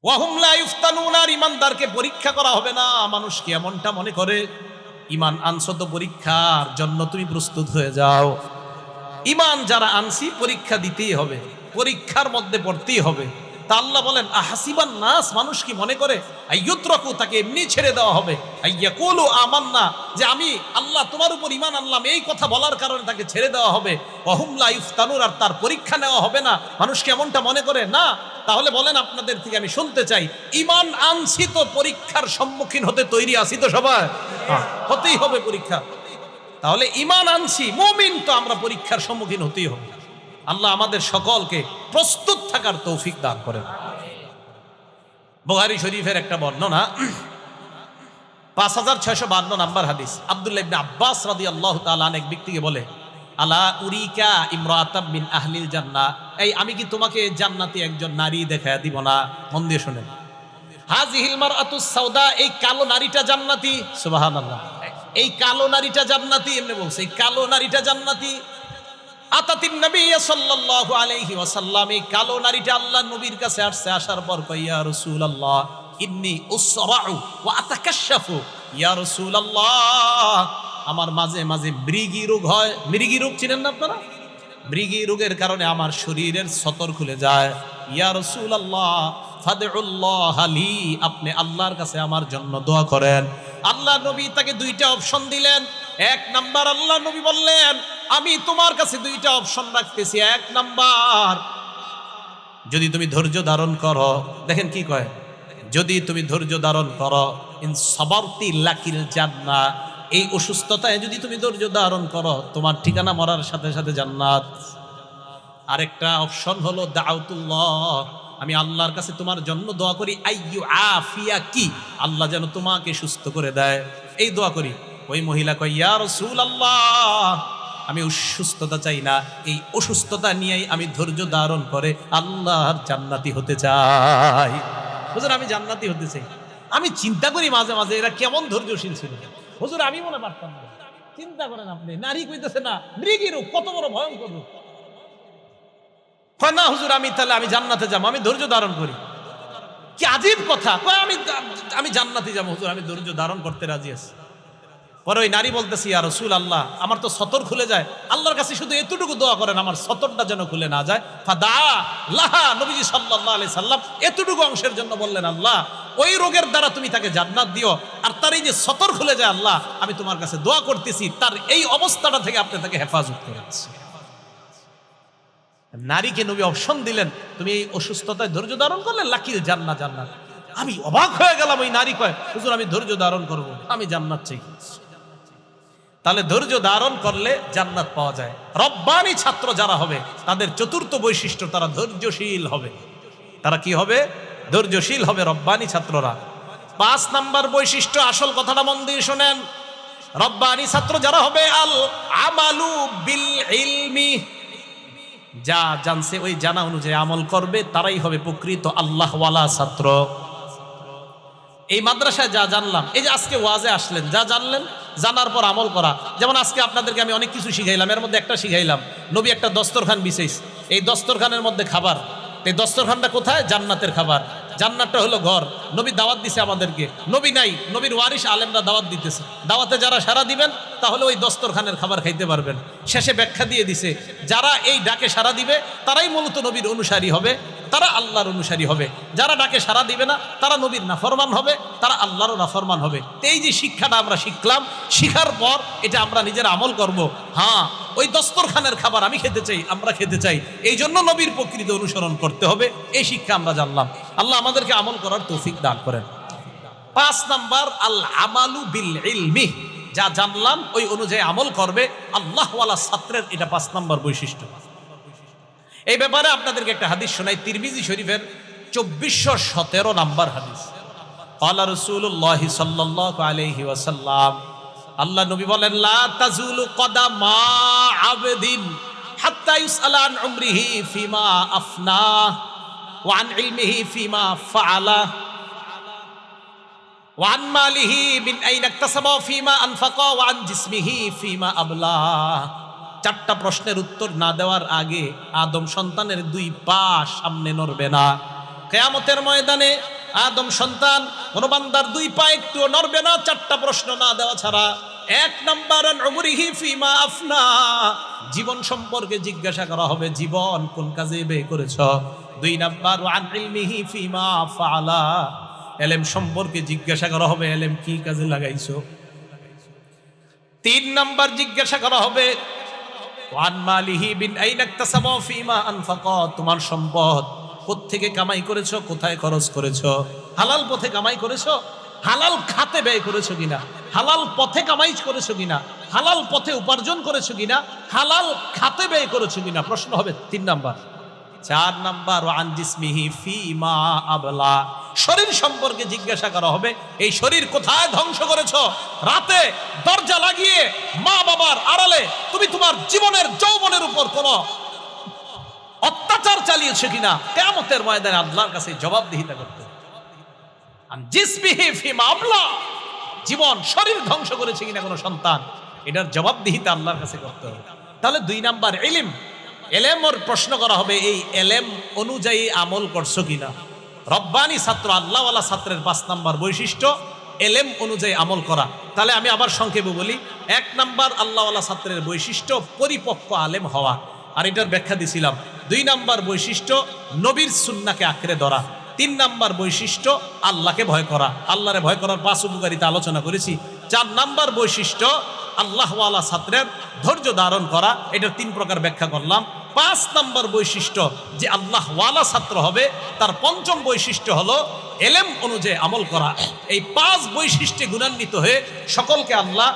ওয়াহুম লা ইফতানুন, আর ইমানদারকে পরীক্ষা করা হবে না। মানুষ কি এমনটা মনে করে ইমান আনছো তো পরীক্ষার জন্য তুমি প্রস্তুত হয়ে যাও। ইমান যারা আনছি পরীক্ষা দিতেই হবে, পরীক্ষার মধ্যে পড়তেই হবে। তা আল্লাহ বলেন আহাসিবান নাস, মানুষ কি মনে করে আইয়ুতরাকু, তাকে এমনি ছেড়ে দেওয়া হবে, আইয়াকুলু আমান্না, যে আমি আল্লাহ তোমার উপর ইমান আনলাম, এই কথা বলার কারণে তাকে ছেড়ে দেওয়া হবে। ওয়াহুম লা ইফতানুন, আর তার পরীক্ষা নেওয়া হবে না। মানুষ কি এমনটা মনে করে? না। তাহলে বলেন আপনাদের থেকে আমি শুনতে চাই, ইমান আনছি তো পরীক্ষার সম্মুখীন হতে তৈরি আছি তো সবাই? হতেই হবে পরীক্ষা। তাহলে ইমান আনছি, মুমিন তো আমরা পরীক্ষার সম্মুখীন হতেই হবে। আল্লাহ আমাদের সকলকে প্রস্তুত থাকার তৌফিক দান করেন। বুখারী শরীফের একটা বর্ণনা, 5652 নাম্বার হাদিস। আব্দুল্লাহ ইবনে আব্বাস রাদিয়াল্লাহু তাআলা এক ব্যক্তিকে বলে, আলা উরিকা ইমরাতাম মিন আহলিল জান্নাহ, এই আমি কি তোমাকে জান্নাতি একজন নারী দেখায়া দিব না? মন দিয়ে শুনেন। হাযিহিল মারআতুস সাউদা, এই কালো নারীটা জান্নাতি। সুবহানাল্লাহ, এই কালো নারীটা জান্নাতি। এমনি বলছে এই কালো নারীটা জান্নাতি। আতাতিন নবী সাল্লাল্লাহু আলাইহি ওয়াসাল্লাম, এই কালো নারীটা আল্লাহ নবীর কাছে আসছে। আসার পর কয়, ইয়া রাসূলুল্লাহ ইন্নী উসরাউ ওয়া আতাকাশশাফু, ইয়া রাসূলুল্লাহ আমার মাঝে মাঝে মৃগী রোগ হয়। মৃগী রোগ চিনেন না আপনারা? মৃগী রোগের কারণে আমার শরীরের সতর খুলে যায়। ইয়া রাসূলুল্লাহ ফাদউল্লাহ লি, আপনি আল্লাহর কাছে আমার জন্য দোয়া করেন। আল্লাহ নবী তাকে দুইটা অপশন দিলেন। এক নাম্বার, আল্লাহ নবী বললেন আমি তোমার কাছে দুইটা অপশন রাখতেছি। এক নাম্বার, যদি তুমি ধৈর্য ধারণ করো, দেখেন কি কয়, যদি তুমি ধৈর্য ধারণ করো, ইন সাবারতি লাকিল জান্নাহ, এই অসুস্থতায় যদি তুমি ধৈর্য ধারণ করো, তোমার ঠিকানা মরার সাথে সাথে জান্নাত। আরেকটা অপশন হলো দাউতুল্লাহ, আমি আল্লাহর কাছে তোমার জন্য দোয়া করি, আইয়ু আফিয়া কি, আল্লাহ যেন তোমাকে সুস্থ করে দেয়, এই দোয়া করি। ওই মহিলা কয়, ইয়া রাসূলুল্লাহ আমি অসুস্থতা চাই না, এই অসুস্থতা নিয়েই আমি ধৈর্য ধারণ করে আল্লাহর জান্নাতি হতে চাই। হুজুর আমি জান্নাতি হতে চাই। আমি চিন্তা করি মাঝে মাঝে এরা কেমন ধৈর্যশীল ছিল। হুজুর আমি মনে পারতাম না। চিন্তা করেন আপনি, নারী কইতেছে না মৃগী রোগ, কত বড় ভয়ঙ্কর রোগ। না হুজুর আমি তাহলে আমি জান্নাতে যাবো, আমি ধৈর্য ধারণ করি। কি আজীব কথা, আমি জান্নাতে যাবো হুজুর, আমি ধৈর্য ধারণ করতে রাজি আছি। পরে ওই নারী বলতেছি, ইয়া রাসূলুল্লাহ আমার তো সতর খুলে যায়, আল্লাহর কাছে শুধু এতটুকু দোয়া করেন আমার সতরটা যেন খুলে না যায়। ফাদা লাহা, নবীজি সাল্লাল্লাহু আলাইহি সাল্লাম এতটুকু অংশের জন্য বললেন, আল্লাহ ওই রোগের দ্বারা তুমি তাকে জান্নাত দিও, আর তার এই যে সতর খুলে যায়, আল্লাহ আমি তোমার কাছে দোয়া করতেছি তার এই অবস্থাটা থেকে আপনি তাকে হেফাজত করেছেন। নারীকে নবী অপশন দিলেন, তুমি এই অসুস্থতায় ধৈর্য ধারণ করলে লাকিল জান্নাত, জান্নাত। আমি অবাক হয়ে গেলাম, ওই নারী কয় হুজুর আমি ধৈর্য ধারণ করব, আমি জান্নাত চাই। তাহলে ধৈর্য ধারণ করলে জান্নাত পাওয়া যায়। রব্বানি ছাত্র যারা হবে তাদের চতুর্থ বৈশিষ্ট্য, তারা ধৈর্যশীল হবে। তারা কি হবে? ধৈর্যশীল হবে রব্বানি ছাত্ররা। 5 নাম্বার বৈশিষ্ট্য, আসল কথাটা মন দিয়ে শোনেন। রব্বানি ছাত্র যারা হবে, আল আমালু বিল ইলমি, যা জানছে ওই জানা অনুযায়ী আমল করবে, তারাই হবে প্রকৃত আল্লাহওয়ালা ছাত্র। এই মাদ্রাসায় যা জানলাম, এই যে আজকে ওয়াজে আসলেন, যা জানলেন জানার পর আমল করা। যেমন আজকে আপনাদেরকে আমি অনেক কিছু শিখাইলাম, এর মধ্যে একটা শিখাইলাম, নবী একটা দস্তরখান বিছাইছে, এই দস্তরখানের মধ্যে খাবার। এই দস্তরখানটা কোথায়? জান্নাতের খাবার। জান্নাতটা হলো ঘর। নবী দাওয়াত দিছে আমাদেরকে, নবী নাই, নবীর ওয়ারিস আলেমরা দাওয়াত দিতেছে। দাওয়াতে যারা সাড়া দিবেন তাহলে ওই দস্তরখানের খাবার খাইতে পারবেন। শেষে ব্যাখ্যা দিয়ে দিছে, যারা এই ডাকে সাড়া দিবে তারাই মূলত নবীর অনুসারী হবে, তারা আল্লাহর অনুসারী হবে। যারা ডাকে সাড়া দিবে না তারা নবীর নাফরমান হবে, তারা আল্লাহরও নাফরমান হবে। তো এই যে শিক্ষাটা আমরা শিখলাম, শিখার পর এটা আমরা নিজের আমল করব। হ্যাঁ, ওই দস্তরখানের খাবার আমি খেতে চাই, আমরা খেতে চাই, এই জন্য নবীর প্রকৃত অনুসরণ করতে হবে। এই শিক্ষা আমরা জানলাম। আল্লাহ আমাদেরকে আমল করার তৌফিক দান করেন। 5 নাম্বার, আল আমালু বিল ইলমি, যা জানলাম ওই অনুযায়ী আমল করবে আল্লাহওয়ালা ছাত্রের, এটা 5 নাম্বার বৈশিষ্ট্য। এই ব্যাপারে আপনাদেরকে একটা হাদিস শোনাই, তিরমিজি শরীফের 2417 নাম্বার হাদিস। ক্বালা রাসূলুল্লাহ সাল্লাল্লাহু আলাইহি ওয়াসাল্লাম, আল্লাহ নবী বলেন, লা তাজুলু কদামা আবদিন হাত্তা ইউসআলা আন উমরিহি ফিমা আফনা ওয়া আন ইলমিহি ফিমা ফাআলা ওয়া আন মালিহি মিন আইনা ইকতাসাবা ফিমা আনফাকা ওয়া আন জিসমিহি ফিমা আবলা। 4টা প্রশ্নের উত্তর না দেওয়ার আগে আদম সন্তানের 2 পা সামনে নড়বে না। কিয়ামতের ময়দানে আদম সন্তান কোন বান্দার দুই পা একটু নড়বে না চারটা প্রশ্ন না দেওয়া ছাড়া। এক নাম্বার উমরিহি ফিমা আফনা, জীবন সম্পর্কে জিজ্ঞাসা করা হবে, জীবন কোন কাজে ব্যয় করেছ। দুই নাম্বার আন ইলমিহি ফিমা ফাআলা, ইলম সম্পর্কে জিজ্ঞাসা করা হবে, ইলম কি কাজে লাগাইছো। তিন নাম্বার জিজ্ঞাসা করা হবে ওয়ান মালিহি বিন আইনা ইকতাসাবা ফিমা আনফাকা, তোমার সম্পদ কোত্থেকে কামাই করেছো, কোথায় খরচ করেছো। হালাল পথে কামাই করেছো, হালাল খাতে ব্যয় করেছো কিনা, হালাল পথে কামাই করেছো কিনা, হালাল পথে উপার্জন করেছো কিনা, হালাল খাতে ব্যয় করেছো কিনা, প্রশ্ন হবে তিন নাম্বার। চার নাম্বার ওয়ান জিসমিহি ফিমা আবলা, শরীর সম্পর্কে জিজ্ঞাসা করা হবে, এই শরীর কোথায় ধ্বংস করেছো। রাতে দরজা লাগিয়ে মা বাবার আড়ালে তুমি তোমার জীবনের যৌবনের উপর কোন অত্যাচার চালিয়েছো কিনা, কিয়ামতের ময়দানে আল্লাহর কাছে জবাবদিহিতা করতে হবে। জিসমিহি ফিমা আবলা, জীবন শরীর ধ্বংস করেছে কিনা কোনো সন্তান, এটার জবাবদিহিতা আল্লাহর কাছে করতে হবে। তাহলে দুই নাম্বার ইলম, এলেমর প্রশ্ন করা হবে, এই এলেম অনুযায়ী আমল করছো কিনা। রব্বানি ছাত্র আল্লাহওয়ালা ছাত্রের 5 নাম্বার বৈশিষ্ট্য এলেম অনুযায়ী আমল করা। তাহলে আমি আবার সংক্ষেপে বলি, 1 নাম্বার আল্লাহওয়ালা ছাত্রের বৈশিষ্ট্য পরিপক্ক আলেম হওয়া, আর এটার ব্যাখ্যা দিছিলাম। 2 নাম্বার বৈশিষ্ট্য নবীর সুন্নাহকে আঁকড়ে ধরা। 3 নাম্বার বৈশিষ্ট্য আল্লাহকে ভয় করা, আল্লাহরে ভয় করার 5 উপকারিতা আলোচনা করেছি। 4 নাম্বার বৈশিষ্ট্য আল্লাহওয়ালা ছাত্রের ধৈর্য ধারণ করা, এটার 3 প্রকার ব্যাখ্যা করলাম। 5 নাম্বার বৈশিষ্ট্য যে আল্লাহওয়ালা ছাত্র হবে, তার 5ম বৈশিষ্ট্য হলো এলেম অনুযায়ী আমল করা। এই 5 বৈশিষ্ট্যে গুণান্বিত হয়ে সকলকে আল্লাহ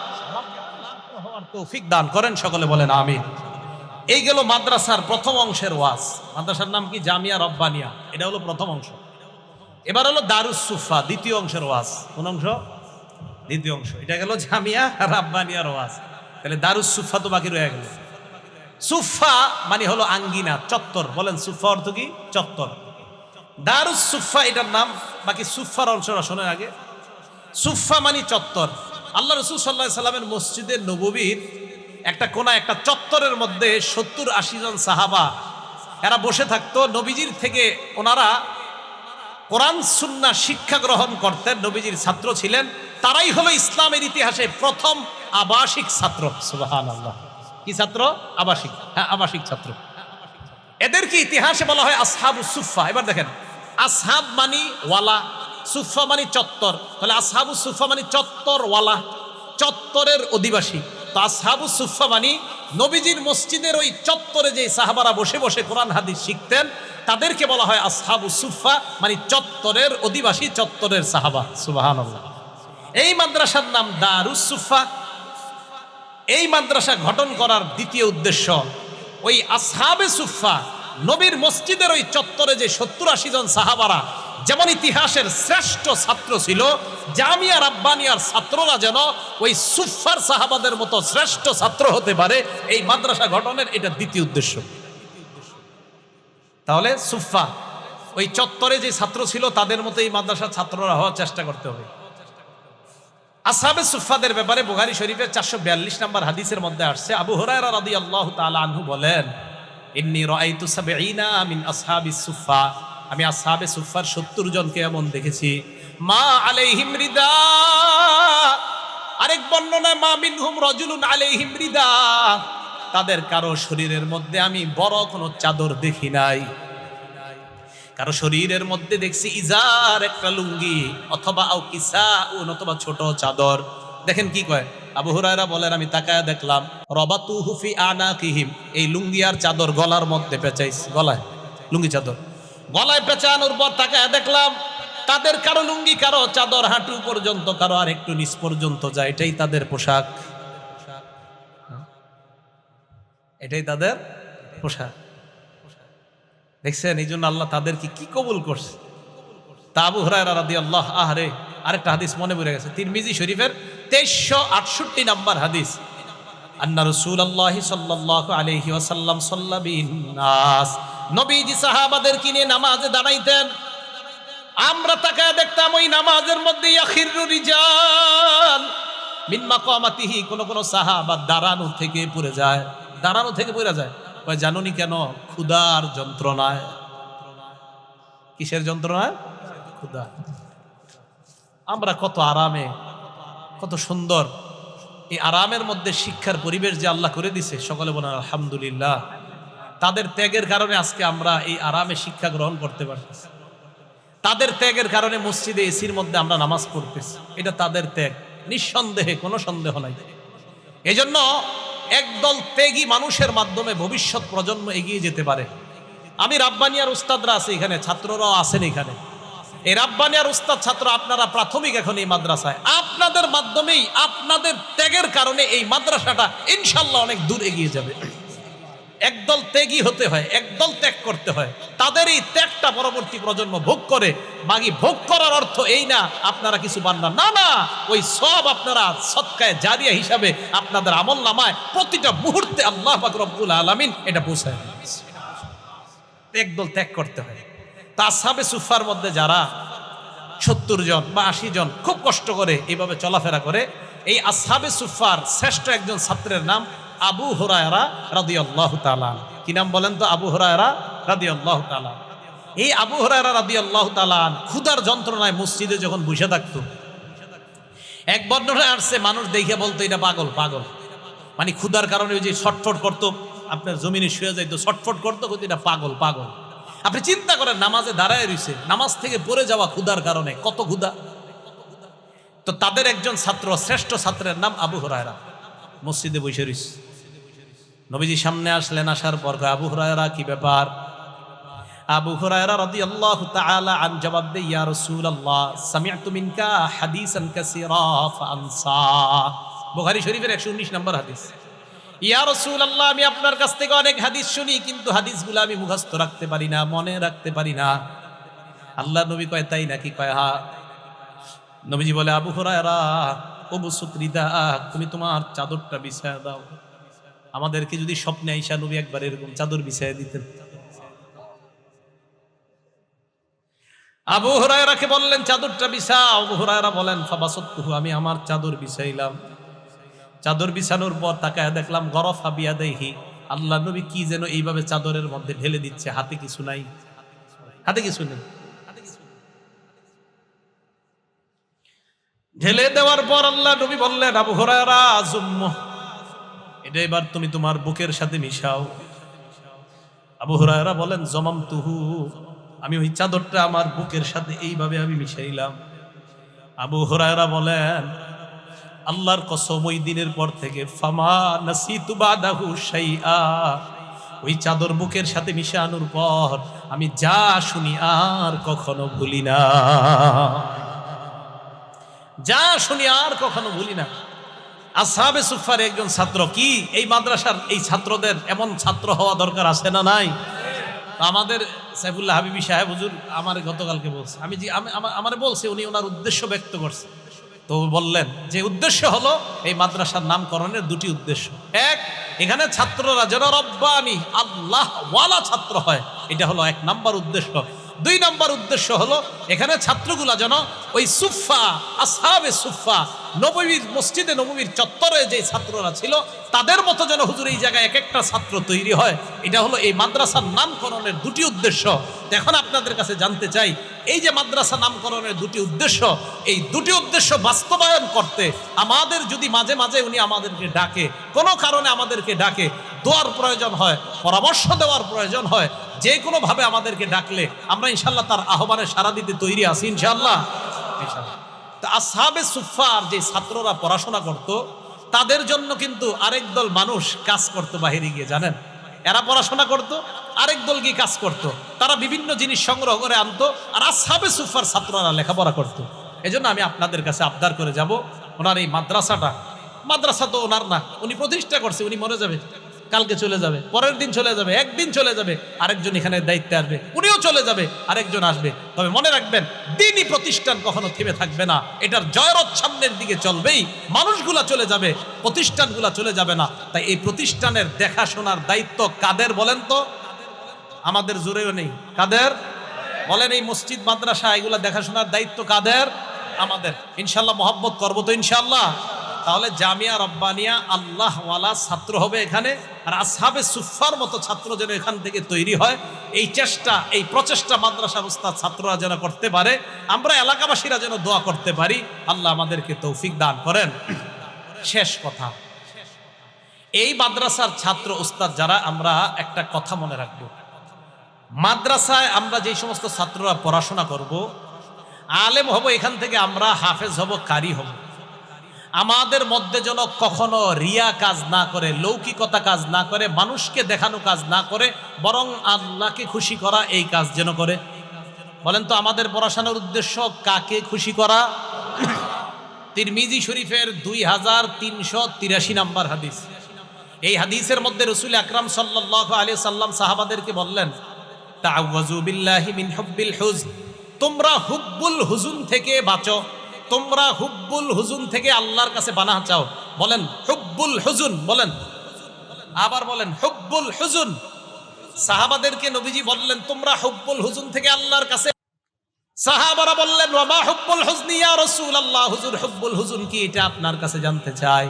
হওয়ার তৌফিক দান করেন, সকলে বলেন আমিন। এই গেল মাদ্রাসার প্রথম অংশের ওয়াজ। মাদ্রাসার নাম কি? জামিয়া রব্বানিয়া, এটা হলো প্রথম অংশ। এবার হলো দারুস সুফা, দ্বিতীয় অংশের ওয়াজ। কোন অংশ? দ্বিতীয় অংশ। এটা গেল জামিয়া রব্বানিয়ার ওয়াজ। তাহলে দারুস সুফা তো বাকি রয়ে গেল। সুফা মানে হলো আঙ্গিনা, চত্বর। বলেন সুফা অর্থ কি? চত্বর। দারুস সুফা এটার নাম। বাকি সুফার অংশটা শোনেন আগে। সুফা মানে চত্বর। আল্লাহ রাসূল সাল্লাল্লাহু আলাইহি সাল্লামের মসজিদে নববীর একটা কোনা, একটা চত্বরের মধ্যে 70-80 জন সাহাবা এরা বসে থাকতো। নবীজির থেকে ওনারা কোরআন সুন্নাহ শিক্ষা গ্রহণ করতেন, নবীজির ছাত্র ছিলেন। তারাই হলো ইসলামের ইতিহাসে প্রথম আবাসিক ছাত্র। সুবহানাল্লাহ। কি ছাত্র? আবাসিক। হ্যাঁ, আবাসিক ছাত্র। এদেরকে ইতিহাসে বলা হয় আসহাবুস সুফা। এবার দেখেন, আসহাব মানি ওয়ালা, সুফা মানি চত্বর। তাহলে আসহাবুস সুফা মানি চত্বরওয়ালা, চত্বরের অধিবাসী। তো আসহাবুস সুফা মানি নবীজির মসজিদের ওই চত্বরে যে সাহাবারা বসে বসে কোরআন হাদিস শিখতেন, তাদেরকে বলা হয় আসহাবুস সুফা, মানে চত্বরের অধিবাসী, চত্বরের সাহাবা। সুবহানাল্লাহ। এই মাদ্রাসার নাম দারুস সুফা। এই মাদ্রাসা গঠন করার দ্বিতীয় উদ্দেশ্য, ওই আসহাবে সুফা নবীর মসজিদের ওই চত্বরে যে 70-80 জন সাহাবারা যেমন ইতিহাসের শ্রেষ্ঠ ছাত্র ছিল, জামিয়া রাব্বানিয়ার ছাত্ররা যেন ওই সুফার সাহাবাদের মতো শ্রেষ্ঠ ছাত্র হতে পারে, এই মাদ্রাসা গঠনের এটা দ্বিতীয় উদ্দেশ্য। তাহলে সুফা ওই চত্বরে যে ছাত্র ছিল তাদের মতো এই মাদ্রাসার ছাত্ররা হওয়ার চেষ্টা করতে হবে। আসহাবে সুফাদের ব্যাপারে বুখারী শরীফের 442 নম্বর হাদিসের মধ্যে আসছে, আবু হুরায়রা রাদিয়াল্লাহু তাআলা আনহু বলেন, ইন্নী রাআইতু 70 মিন আসহাবিস সুফা, আমি আসহাবে সুফার 70 জনকে এমন দেখেছি, মা আলাইহিম রিদা, আরেক বর্ণনায় মা মিনহুম রাজুলুন আলাইহিম রিদা, তাদের কারো শরীরের মধ্যে আমি বড় কোনো চাদর দেখি নাই। কারো শরীরের মধ্যে দেখছি ইজার, একটা লুঙ্গি, অথবা আও কিসাউন, অথবা ছোট চাদর। দেখেন কি কয় আবু হুরায়রা বলেন, আমি তাকায়া দেখলাম, রাবাতুহু ফি আনাকিহিম, এই লুঙ্গি আর চাদর গলার মধ্যে পেঁচাইছে, গলায় লুঙ্গি চাদর গলায় পেঁচানোর পর তাকায়া দেখলাম তাদের কারো লুঙ্গি, কারো চাদর হাঁটু পর্যন্ত, কারো আর একটু নিচ পর্যন্ত যায়, এটাই তাদের পোশাক, এটাই তাদের পোশাক। দেখছেন, এই জন্য আল্লাহ তাদেরকে কি কবুল করছে। তা আবু হুরায়রা রাদিয়াল্লাহু আহরে আরেকটা হাদিস মনে পড়ে গেছে, তিরমিজি শরীফের 2368 নাম্বার হাদিস, আন্না রাসূলুল্লাহি সাল্লাল্লাহু আলাইহি ওয়াসাল্লাম সাল্লা বিন নাস, নবীজি সাহাবাদেরকে নিয়ে নামাজে দাঁড়াইতেন। আমরা তাকায় দেখতাম ওই নামাজের মধ্যে ইয়াখিরু রিজাল মিন মাকামাতিহি, কোন কোন সাহাবা দাঁড়ানো থেকে পড়ে যায়, দাঁড়ানো থেকে পড়ে যায়। কয় জানুনি কেন? ক্ষুধার যন্ত্রণায়। কিসের যন্ত্রণায়? খুদা, আমরা কত আরামে, কত সুন্দর এই আরামের মধ্যে শিক্ষার পরিবেশ যে আল্লাহ করে দিছে, সকলে বলেন আলহামদুলিল্লাহ। তাদের ত্যাগের কারণে আজকে আমরা এই আরামে শিক্ষা গ্রহণ করতে পারতেছি। তাদের ত্যাগের কারণে মসজিদে এসির মধ্যে আমরা নামাজ পড়তেছি, এটা তাদের ত্যাগ, নিঃসন্দেহে, কোনো সন্দেহ নাই। এজন্য একদল ত্যাগী মানুষের মাধ্যমে ভবিষ্যৎ প্রজন্ম এগিয়ে যেতে পারে। আমি রাব্বানিয়ার উস্তাদরা আছে এখানে, ছাত্ররাও আছেন এখানে। এই রাব্বানিয়ার উস্তাদ ছাত্র আপনারা প্রাথমিক এখন এই মাদ্রাসায়, আপনাদের মাধ্যমেই, আপনাদের ত্যাগের কারণে এই মাদ্রাসাটা ইনশাল্লাহ অনেক দূর এগিয়ে যাবে। একদল ত্যাগী হতে হয়, একদল ত্যাগ করতে হয়। তাদের এই ত্যাগটা পরবর্তী প্রজন্ম ভোগ করে। বাকি ভোগ করার অর্থ এই না আপনারা কিছু পান না, না না, ওই সব আপনারা সদকায়ে জারিয়া হিসাবে আপনাদের আমল নামায় প্রতিটা মুহূর্তে আল্লাহ পাক রব্বুল আলামিন এটা পৌঁছায়। একদল ত্যাগ করতে হয়। তা আসহাবে সুফার মধ্যে যারা 70 জন বা 80 জন খুব কষ্ট করে এইভাবে চলাফেরা করে, এই আসহাবে সুফার শ্রেষ্ঠ একজন ছাত্রের নাম আবু হুরায়রা রাদিয়াল্লাহু তাআলা। কি নাম বলেন তো? আবু হুরায়রা রাদিয়াল্লাহু তাআলা। এই আবু হুরায়রা রাদিয়াল্লাহু তাআলা ক্ষুধার যন্ত্রণায় মসজিদে যখন বসে থাকতো, এক বর্ণনায় আসছে মানুষ দেখে বলতো এটা পাগল, পাগল। মানে ক্ষুধার কারণে ওই যে ছটফট করতো, আপনার জমিনে শুয়ে যাইতো, ছটফট করতো, এটা পাগল, পাগল। আপনি চিন্তা করেন, নামাজে দাঁড়ায় রইছে, নামাজ থেকে পড়ে যাওয়া ক্ষুধার কারণে, কত ক্ষুধা। তো তাদের একজন ছাত্র, শ্রেষ্ঠ ছাত্রের নাম আবু হুরায়রা, মসজিদে বসে রইছে। নবীজি সামনে আসলেন, আসার পর আবু হুরায়রা কি ব্যাপার? আবু হুরায়রা রাদিয়াল্লাহু তাআলা আন জবাব দেয়, ইয়া রাসূলুল্লাহ সামি'তু মিনকা হাদিসান কাসীরা ফাআনসা। বুখারী শরীফের 119 নম্বর হাদিস। ইয়া রাসূলুল্লাহ, আমি আপনার কাছ থেকে অনেক হাদিস শুনি, কিন্তু হাদিসগুলো আমি মুখস্থ রাখতে পারি না, মনে রাখতে পারি না। আল্লাহ নবী কয়, তাই নাকি? কয় হ্যাঁ। নবীজি বলে, আবু হুরায়রা উবসুত রিদাক, তুমি তোমার চাদরটা বিছায়া দাও। আমাদেরকে যদি স্বপ্নে আইসা নবী একবার এরকম চাদর বিছায়া দিতেন। আবু হুরায়রাকে বললেন চাদরটা বিছাও। আবু হুরায়রা বলেন ফাবাসাতহু, আমি আমার চাদর বিছাইলাম। চাদর বিছানোর পর তাকায় দেখলাম গরফা বিয়াদাইহি, আল্লাহ নবী কি যেন এইভাবে চাদরের মধ্যে ঢেলে দিচ্ছে, হাতে কিছু নাই, হাতে কিছু নেই। ঢেলে দেওয়ার পর আল্লাহ নবী বললেন, আবু হুরায়রা যুম্মু, এটা এবার তুমি তোমার বুকের সাথে মিশাও। আবু হুরায়রা বলেন জমামতুহু, আমি ওই চাদরটা আমার বুকের সাথে এইভাবে আমি মিশাইলাম। আবু হুরায়রা বলেন, আল্লাহর কসম, ওই দিনের পর থেকে ফামা নাসিতু বাদাহু শাইআ, ওই চাদর বুকের সাথে মিশানোর পর আমি যা শুনি আর কখনো ভুলি না, যা শুনি আর কখনো ভুলি না। আসহাবে সুফফার একজন ছাত্র, কি এই মাদ্রাসার এই ছাত্রদের এমন ছাত্র হওয়া দরকার আছে না নাই? আমাদের সাইফুল্লাহ হাবিবি সাহেব হুজুর আমার গতকালকে বলছে, আমার বলছে, উনি ওনার উদ্দেশ্য ব্যক্ত করছে। তো বললেন যে উদ্দেশ্য হলো এই মাদ্রাসার নামকরণের দুটি উদ্দেশ্য। এক, এখানে ছাত্ররা যেন রব্বানি আল্লাহ ওয়ালা ছাত্র হয়, এটা হলো 1 নাম্বার উদ্দেশ্য। 2 নাম্বার উদ্দেশ্য হলো এখানে ছাত্রগুলা যেন ওই সুফফা, আসহাবে সুফফা, নববীর মসজিদে নববীর চত্বরে যে ছাত্ররা ছিল তাদের মতো যেন হুজুর এই জায়গায় এক একটা ছাত্র তৈরি হয়। এটা হলো এই মাদ্রাসার নামকরণের 2টি উদ্দেশ্য। এখন আপনাদের কাছে জানতে চাই, এই যে মাদ্রাসা নামকরণের 2টি উদ্দেশ্য, এই 2টি উদ্দেশ্য বাস্তবায়ন করতে আমাদের যদি মাঝে মাঝে উনি আমাদেরকে ডাকে, কোনো কারণে আমাদেরকে ডাকে, দোয়ার প্রয়োজন হয়, পরামর্শ দেওয়ার প্রয়োজন হয়, যে কোনো ভাবে আমাদেরকে ডাকলে আমরা ইনশাল্লাহ তার আহ্বানে সাড়া দিতে তৈরি আছি ইনশাল্লাহ। তো আসহাবে সুফফার যে ছাত্ররা পড়াশোনা করত, তাদের জন্য কিন্তু আরেক দল মানুষ কাজ করত বাহিরে গিয়ে, জানেন? এরা পড়াশোনা করত, আরেক দল গিয়ে কাজ করত। তারা বিভিন্ন জিনিস সংগ্রহ করে আনতো, আর আসহাবে সুফফার ছাত্ররা লেখাপড়া করত। এজন্য আমি আপনাদের কাছে আবদার করে যাব, ওনার এই মাদ্রাসা তো ওনার না, উনি প্রতিষ্ঠা করছে, উনি মরে যাবে, কালকে চলে যাবে, পরের দিন চলে যাবে, একদিন চলে যাবে, আরেকজন এখানে দায়িত্বে আসবে, উনিও চলে যাবে, আরেকজন আসবে। তবে মনে রাখবেন, দ্বীনি প্রতিষ্ঠান কখনো থেমে থাকবে না, এটার জয়রথ সামনের দিকে চলবেই। মানুষগুলা চলে যাবে, প্রতিষ্ঠানগুলা চলে যাবে না। তাই এই প্রতিষ্ঠানের দেখাশোনার দায়িত্ব কাদের বলেন তো? আমাদের জোরেও নেই, কাদের বলেন? এই মসজিদ মাদ্রাসা এগুলা দেখাশোনার দায়িত্ব কাদের? আমাদের। ইনশাল্লাহ মহব্বত করবো তো ইনশাল্লাহ। তাহলে জামিয়া রব্বানিয়া আল্লাহওয়ালা ছাত্র হবে এখানে, আর আসহাবে সুফার মতো ছাত্র যেন এখান থেকে তৈরি হয়, এই প্রচেষ্টা মাদ্রাসার উস্তাদ ছাত্ররা যেন করতে পারে, আমরা এলাকাবাসীরা যেন দোয়া করতে পারি, আল্লাহ আমাদেরকে তৌফিক দান করেন। শেষ কথা, এই মাদ্রাসার ছাত্র উস্তাদ যারা, আমরা একটা কথা মনে রাখবো, মাদ্রাসায় আমরা যে সমস্ত ছাত্ররা পড়াশোনা করব, আলেম হব, এখান থেকে আমরা হাফেজ হব, কারি হব, আমাদের মধ্যে যেন কখনো রিয়া কাজ না করে, লৌকিকতা কাজ না করে, মানুষকে দেখানো কাজ না করে, বরং আল্লাহকে খুশি করা এই কাজ যেন করে। বলেন তো, আমাদের পড়াশোনার উদ্দেশ্য কাকে খুশি করা? তিরমিজি শরীফের 2383 নম্বর হাদিস, এই হাদিসের মধ্যে রাসূল আকরাম সাল্লাল্লাহু আলাইহি সাল্লাম সাহাবাদেরকে বললেন, তাআওয়াযু বিল্লাহি মিন হুব্বিল হুজন, তোমরা হুব্বুল হুজুন থেকে বাঁচো, তোমরা হুব্বুল হুজুন থেকে আল্লাহর কাছে পানাহ চাও। বলেন হুব্বুল হুজুন, বলেন আবার বলেন হুব্বুল হুজুন। সাহাবাদেরকে নবীজি বললেন, তোমরা হুব্বুল হুজুন থেকে আল্লাহর কাছে। সাহাবারা বললেন, ওয়া মা হুব্বুল হুজনি ইয়া রাসূলুল্লাহ, হুজুর হুব্বুল হুজুন কি, এটা আপনার কাছে জানতে চাই।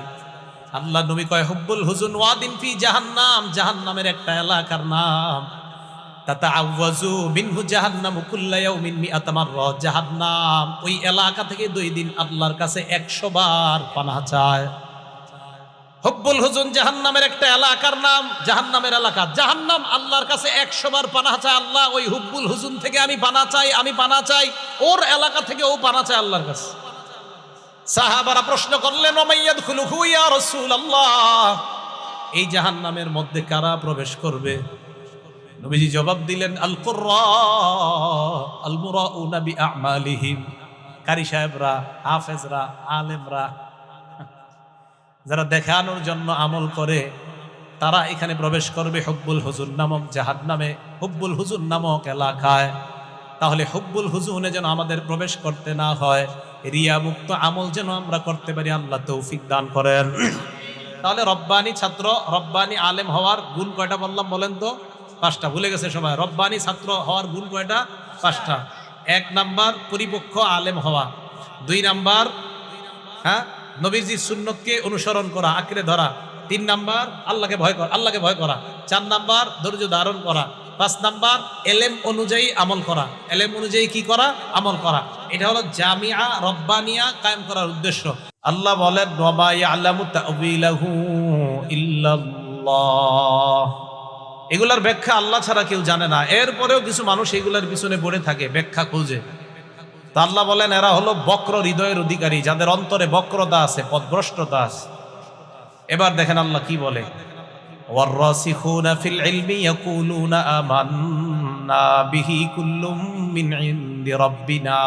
আল্লাহ নবী কয়, হুব্বুল হুজুন ওয়াদিন ফি জাহান্নাম, জাহান্নামের একটা এলাকার নাম। তাতাআওয়াযু মিনহু জাহান্নামু কুল্লা ইয়াউমিন মিআতা মাররা, জাহান্নাম ওই এলাকা থেকে 2 দিন আল্লাহর কাছে 100 বার পানাহ চায়। হুব্বুল হুজুন জাহান্নামের একটা এলাকার নাম, জাহান্নামের এলাকা, জাহান্নাম আল্লাহর কাছে 100 বার পানাহ চায়। আল্লাহ ওই হুব্বুল হুজুন থেকে আমি পানাহ চাই, আমি পানাহ চাই, ওর এলাকা থেকে ও পানাহ চায় আল্লাহর কাছে। সাহাবারা প্রশ্ন করলেন, ওমাইয়াদখুলুহু ইয়া রাসূলুল্লাহ, এই জাহান্নামের মধ্যে কারা প্রবেশ করবে? নবীজি জবাব দিলেন, আল কুররা আল মুরাউনা বিআমালিহিম, কারি সাহেবরা, হাফেজরা, আলেমরা, যারা দেখানোর জন্য আমল করে, তারা এখানে প্রবেশ করবে হুব্বুল হুজুন নামক জাহান্নামে, হুব্বুল হুজুন নামক এলাকায়। তাহলে হুব্বুল হুজুনে যেন আমাদের প্রবেশ করতে না হয়, রিয়া মুক্ত আমল যেন আমরা করতে পারি, আল্লাহ তৌফিক দান করেন। তাহলে রব্বানি ছাত্র, রব্বানি আলেম হওয়ার গুণ কয়টা বললাম বলেন তো? 5টা, ভুলে গেছে সবাই। রব্বানি ছাত্র হওয়ার গুণ কয়টা? 5টা। 1 নাম্বার পরিপক্ক আলেম হওয়া, 2 নাম্বার নবীজির সুন্নতকে অনুসরণ করা, আঁকড়ে ধরা, 3 নাম্বার আল্লাহকে ভয় করা, 4 নাম্বার ধৈর্য ধারণ করা, 5 নাম্বার এলেম অনুযায়ী আমল করা। এলেম অনুযায়ী কি করা? আমল করা। এটা হলো জামিয়া রব্বানিয়া কায়েম করার উদ্দেশ্য। আল্লাহ বলেন, ওয়া ইয়ালামু তা'ওয়িলাহু ইল্লাল্লাহ, এগুলার ব্যাখ্যা আল্লাহ ছাড়া কেউ জানে না। এরপরেও কিছু মানুষ এগুলার পিছনে পড়ে থাকে, ব্যাখ্যা খোঁজে। তা আল্লাহ বলেন, এরা হলো বক্র হৃদয়ের অধিকারী, যাদের অন্তরে বক্রতা আছে, পথভ্রষ্টতা আছে। এবার দেখেন আল্লাহ কি বলে, ওয়াররাসিখুনা ফিল ইলমি ইয়াকুলুনা আমান্না বিহি কুল্লুম মিন ইনদি রাব্বিনা,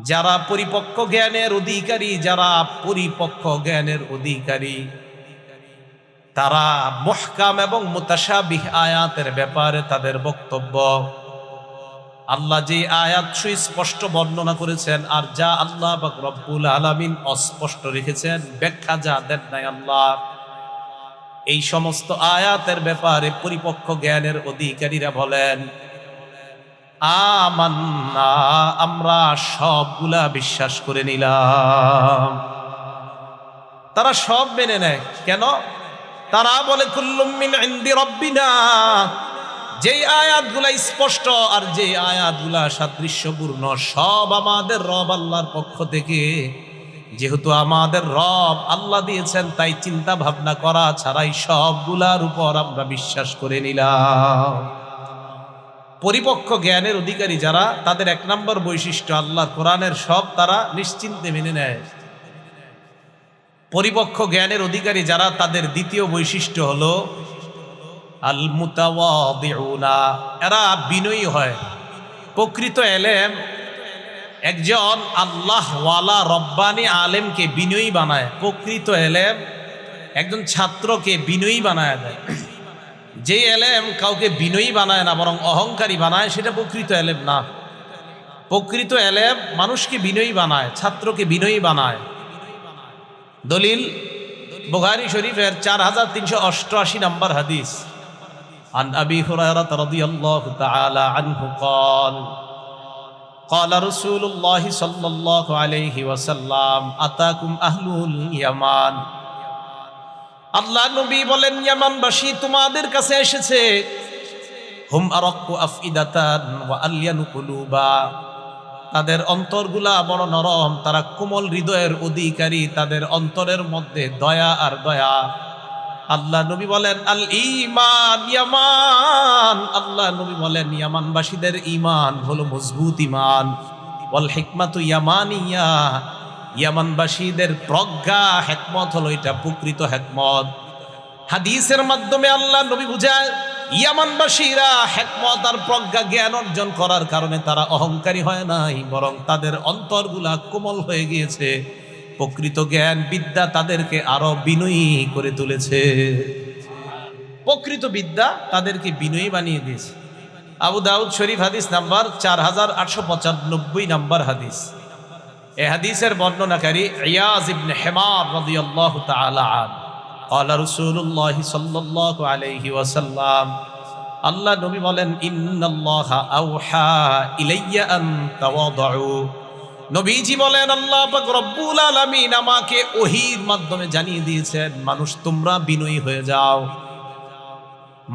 যারা পরিপক্ক জ্ঞানের অধিকারী, যারা পরিপক্ক জ্ঞানের অধিকারী, তারা মুহকাম এবং মুতাশাবিহ আয়াতের ব্যাপারে তাদের বক্তব্য, আল্লাহ যে আয়াত সুস্পষ্ট বর্ণনা করেছেন, আর যা আল্লাহ পাক রব্বুল আলামিন অস্পষ্ট রেখেছেন, ব্যাখ্যা যা দেন নাই আল্লাহ, এই সমস্ত আয়াতের ব্যাপারে পরিপক্ক জ্ঞানের অধিকারীরা বলেন, আমান্না, আমরা সবগুলা বিশ্বাস করে নিলাম। তারা সব মেনে নেয়। কেন? তারা বলে, কুল্লুম মিন ইনদি রাব্বিনা, যেই আয়াতগুলা স্পষ্ট আর যে আয়াতগুলা সাদৃশ্যপূর্ণ, সব আমাদের রব আল্লাহর পক্ষ থেকে। যেহেতু আমাদের রব আল্লাহ দিয়েছেন, তাই চিন্তা ভাবনা করা ছাড়াই সবগুলার উপর আমরা বিশ্বাস করে নিলাম। পরিপক্ক জ্ঞানের অধিকারী যারা, তাদের 1 নম্বর বৈশিষ্ট্য, আল্লাহর কোরআনের সব তারা নিশ্চিন্তে মেনে নেয়। পরিপক্ক জ্ঞানের অধিকারী যারা, তাদের দ্বিতীয় বৈশিষ্ট্য হলো আল মুতাওয়াদিউনা, এরা বিনয়ী হয়। প্রকৃত এলেম একজন আল্লাহওয়ালা রব্বানি আলেমকে বিনয়ী বানায়। প্রকৃত এলেম একজন ছাত্রকে বিনয়ী বানায় দেয়। যে এলেম কাউকে বিনয়ী বানায় না, বরং অহংকারী বানায়, সেটা প্রকৃত এলেম না। প্রকৃত এলেম মানুষকে বিনয়ী বানায়, ছাত্রকে বিনয়ী বানায়। দলিল বুখারী শরীফের 4388 নম্বর হাদিস, আন আবি হুরায়রা রাদিয়াল্লাহু তাআলা আনহু قال ক্বালা রাসূলুল্লাহ সাল্লাল্লাহু আলাইহি ওয়াসাল্লাম আতাকুম আহলুল ইয়ামান, আল্লাহ নবী বলেন ইয়ামানবাসী তোমাদের কাছে এসেছে। হুম আরাক্কু আফইদাতান ওয়া আলয়ানু কুলুবা, তাদের অন্তরগুলা বড় নরম, তারা কোমল হৃদয়ের অধিকারী, তাদের অন্তরের মধ্যে দয়া আর দয়া। আল্লাহ নবী বলেন আল ঈমান ইয়ামান, আল্লাহ নবী বলেন ইয়ামানবাসীদের ঈমান হলো মজবুত ঈমান। ওয়াল হিকমাতু ইয়ামানিয়া, ইয়ামানবাসীদের প্রজ্ঞা হিকমত হলো এটা প্রকৃত হিকমত। হাদিসের মাধ্যমে আল্লাহ নবী বুঝায় ইয়ামানবাসীরা হিকমত আর প্রজ্ঞা জ্ঞান অর্জন করার কারণে তারা অহংকারী হয় নাই, বরং তাদের অন্তরগুলা কোমল হয়ে গিয়েছে। প্রকৃত জ্ঞান বিদ্যা তাদেরকে আরো বিনয়ী করে তুলেছে। প্রকৃত বিদ্যা তাদেরকে বিনয়ী বানিয়ে দিয়েছে। আবু দাউদ শরীফ হাদিস নাম্বার 4895 নাম্বার হাদিস। এই হাদিসের বর্ণনাকারী ইয়াজ ইবনে হিমার রাদিয়াল্লাহু তাআলা আনহু ক্বালা রাসূলুল্লাহ সাল্লাল্লাহু আলাইহি ওয়াসাল্লাম, আল্লাহ নবী বলেন ইন্নাল্লাহা আওহা ইলাইয়া আন তাওয়াদউ, নবীজি বলেন আল্লাহ পাক রব্বুল আলামিন আমাকে ওহীর মাধ্যমে জানিয়ে দিয়েছেন মানুষ তোমরা বিনয়ী হয়ে যাও,